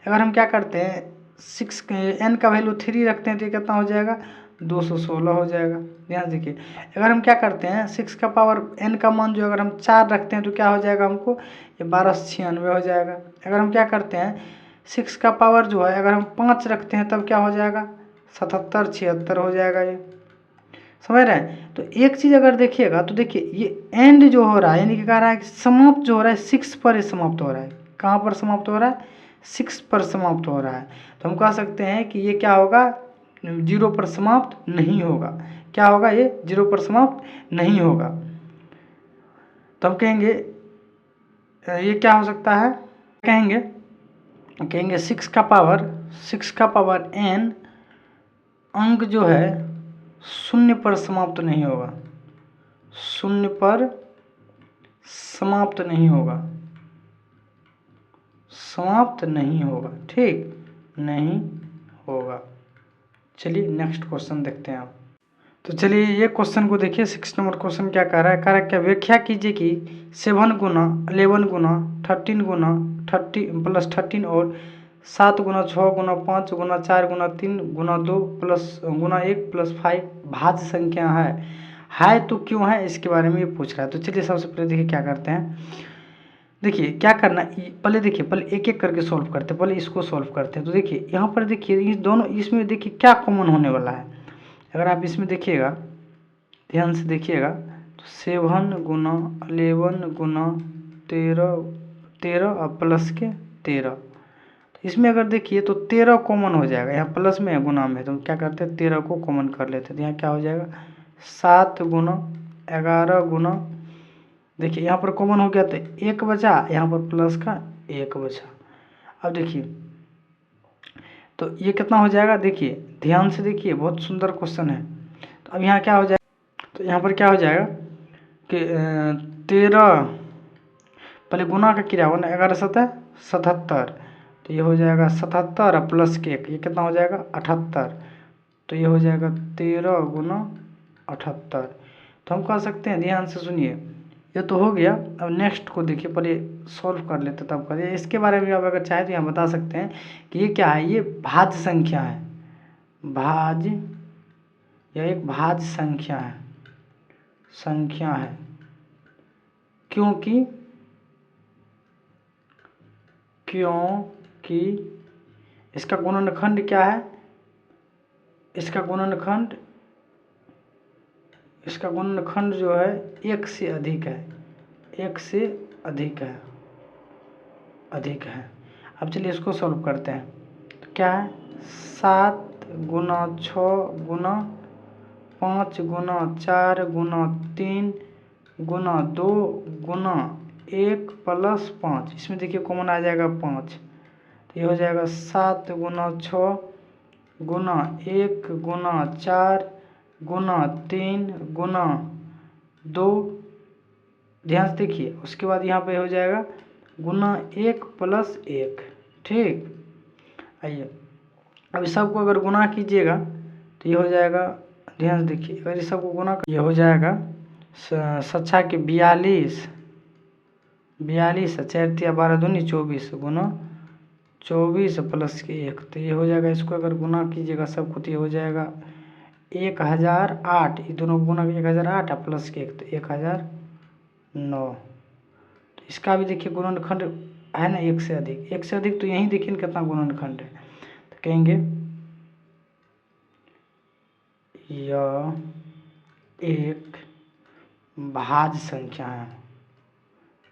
अगर हम क्या करते हैं, 6 n का वैल्यू 3 रखते हैं तो ये कितना हो जाएगा? 216 हो जाएगा। ध्यान देखिए, अगर हम क्या करते हैं, 6 का पावर n का मान जो अगर हम 4 रखते हैं तो क्या हो जाएगा हमको? ये 1296 हो जाएगा। अगर हम क्या करते हैं, 6 का पावर जो है अगर हम 5 रखते हैं तब क्या हो जाएगा? 77 76 हो जाएगा। ये समझ रहे हैं? तो एक चीज़ अगर देखिएगा तो देखिए ये एंड जो हो रहा है, यानी कि कह रहा है कि समाप्त जो हो रहा है 6 पर ही समाप्त हो रहा है। कहाँ पर समाप्त हो रहा है? 6 पर समाप्त हो रहा है। तो हम कह सकते हैं कि ये क्या होगा? 0 पर समाप्त नहीं होगा। क्या होगा? ये 0 पर समाप्त नहीं होगा। तो हम कहेंगे ये क्या हो सकता है? कहेंगे 6 का पावर n अंक जो है 0 पर समाप्त नहीं होगा। 0 पर समाप्त नहीं होगा। समाप्त नहीं होगा। ठीक, नहीं होगा। चलिए नेक्स्ट क्वेश्चन देखते हैं आप। तो चलिए ये क्वेश्चन को देखिए, 6 नंबर क्वेश्चन क्या कह रहा है? कह रहा है क्या? व्याख्या कीजिए कि 7 गुना 11 गुना 13 गुना 30 प्लस 13 और 7 गुना 6 गुना 5 गुना 4 गुना 3 गुना 2 प्लस गुना 1 प्लस 5 भाज्य संख्या है तो क्यों है? इसके बारे में ये पूछ रहा है। तो चलिए सबसे पहले देखिए क्या करते हैं। देखिए क्या करना, पहले देखिए, पहले एक एक करके सॉल्व करते हैं। पहले इसको सॉल्व करते हैं। तो देखिए यहाँ पर देखिए इस दोनों, इसमें देखिए क्या कॉमन होने वाला है। अगर आप इसमें देखिएगा, ध्यान से देखिएगा, तो 7 गुना 11 गुना 13 और प्लस के 13, तो इसमें अगर देखिए तो 13 कॉमन हो जाएगा। यहाँ प्लस में है, गुना में, तो क्या करते हैं 13 को कॉमन कर लेते हैं। तो यहाँ क्या हो जाएगा? 7 गुना 11 गुना, देखिए यहाँ पर कॉमन हो गया तो 1 बचा, यहाँ पर प्लस का 1 बचा। अब देखिए तो ये कितना हो जाएगा? देखिए ध्यान से देखिए, बहुत सुंदर क्वेश्चन है। तो अब यहाँ क्या हो जाएगा? तो यहाँ पर क्या हो जाएगा कि 13, पहले गुना का क्रिया होगा ना, 11 7 77, तो ये हो जाएगा 77 और प्लस के 1, ये कितना हो जाएगा? 78। तो ये हो जाएगा 13 गुना 78। तो हम कह सकते हैं, ध्यान से सुनिए, ये तो हो गया। अब नेक्स्ट को देखिए, पहले सॉल्व कर लेते तब करिए। इसके बारे में आप अगर चाहें तो यहाँ बता सकते हैं कि ये क्या है? ये भाज्य संख्या है। भाज्य, यह एक भाज्य संख्या है क्योंकि इसका गुणनखंड क्या है? इसका गुणनखंड जो है 1 से अधिक है। 1 से अधिक है। अब चलिए इसको सॉल्व करते हैं। तो क्या है? 7 गुना 6 गुना 5 गुना 4 गुना 3 गुना 2 गुना 1 प्लस 5, इसमें देखिए कॉमन आ जाएगा 5, तो ये हो जाएगा 7 गुना 6 गुना 1 गुना 4 गुना 3 गुना 2, ध्यान से देखिए, उसके बाद यहाँ पे हो जाएगा गुना 1 प्लस 1। ठीक, आइए अब इस सबको अगर गुना कीजिएगा तो ये हो जाएगा, ध्यान से देखिए, अगर इस सबको गुना ये हो जाएगा 7 के 42 4 तिया 12 दूनी 24 गुना 24 प्लस के 1, तो ये हो जाएगा। इसको अगर गुना कीजिएगा सबको तो ये हो जाएगा 1008, ये दोनों गुना 1008 प्लस के 1 तो 1009। तो इसका भी देखिए गुणनखंड है ना, एक से अधिक, तो यहीं देखिए ना कितना गुणनखंड है। तो कहेंगे यह एक भाज्य संख्या है,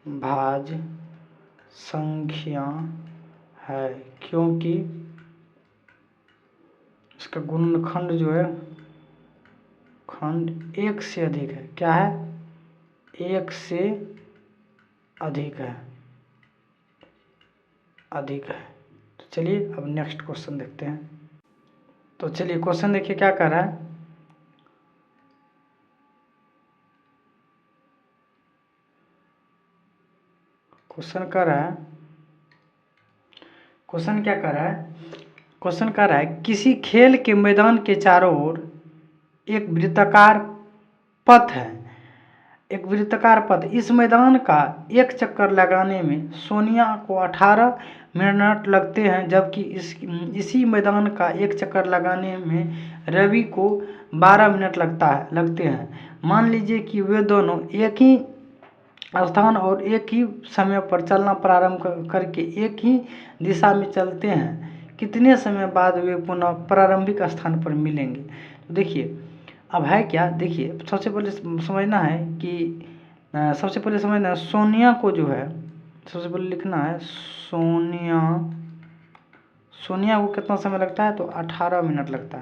भाज्य संख्या है, क्योंकि इसका गुणनखंड जो है खंड एक से अधिक है। क्या है? एक से अधिक है, तो चलिए अब नेक्स्ट क्वेश्चन देखते हैं। तो चलिए क्वेश्चन देखिए क्या कर रहा है। क्वेश्चन क्या कर रहा है, किसी खेल के मैदान के चारों ओर एक वृत्ताकार पथ है, इस मैदान का एक चक्कर लगाने में सोनिया को 18 मिनट लगते हैं, जबकि इसी मैदान का एक चक्कर लगाने में रवि को 12 मिनट लगते हैं। मान लीजिए कि वे दोनों एक ही स्थान और एक ही समय पर चलना प्रारंभ करके एक ही दिशा में चलते हैं। कितने समय बाद वे पुनः प्रारंभिक स्थान पर मिलेंगे? तो देखिए अब है क्या, देखिए सबसे पहले समझना है कि सोनिया को जो है सबसे पहले लिखना है सोनिया को कितना समय लगता है? तो 18 मिनट लगता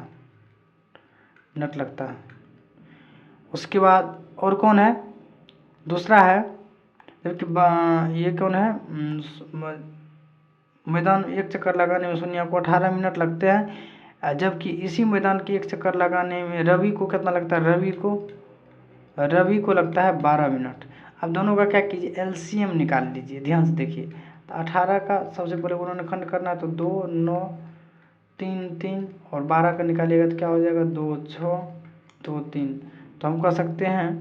है। उसके बाद और कौन है? दूसरा है, जबकि ये कौन है? मैदान एक चक्कर लगाने में सोनिया को 18 मिनट लगते हैं, जबकि इसी मैदान के एक चक्कर लगाने में रवि को कितना लगता है? रवि को लगता है 12 मिनट। अब दोनों का क्या कीजिए, एलसीएम निकाल लीजिए। ध्यान से देखिए, तो 18 का सबसे पहले गुणनखंड करना है, तो 2 9 3 3 और 12 का निकालिएगा तो क्या हो जाएगा? 2 6 2 3। तो हम कह सकते हैं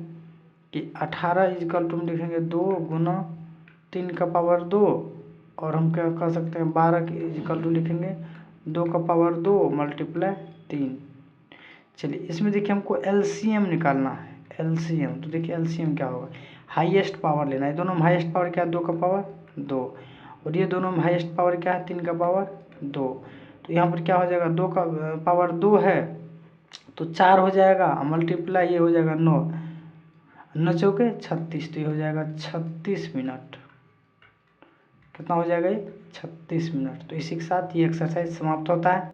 कि 18 इजकल टू लिखेंगे 2 गुना 3 का पावर 2, और हम क्या कह सकते हैं 12 के इजकल टू लिखेंगे 2 का पावर 2 मल्टीप्लाई 3। चलिए इसमें देखिए हमको एलसीएम निकालना है, एलसीएम। तो देखिए एलसीएम क्या होगा, हाईएस्ट पावर लेना है। दोनों में हाईएस्ट पावर क्या है? 2 का पावर 2, और ये दोनों में हाईएस्ट पावर क्या है? 3 का पावर 2। तो यहाँ पर क्या हो जाएगा? 2 का पावर 2 है तो 4 हो जाएगा, मल्टीप्लाई ये हो जाएगा 9 9 चौके 36, तो ये हो जाएगा 36 मिनट। कितना हो जाएगा ये? 36 मिनट। तो इसी के साथ ये एक्सरसाइज समाप्त होता है।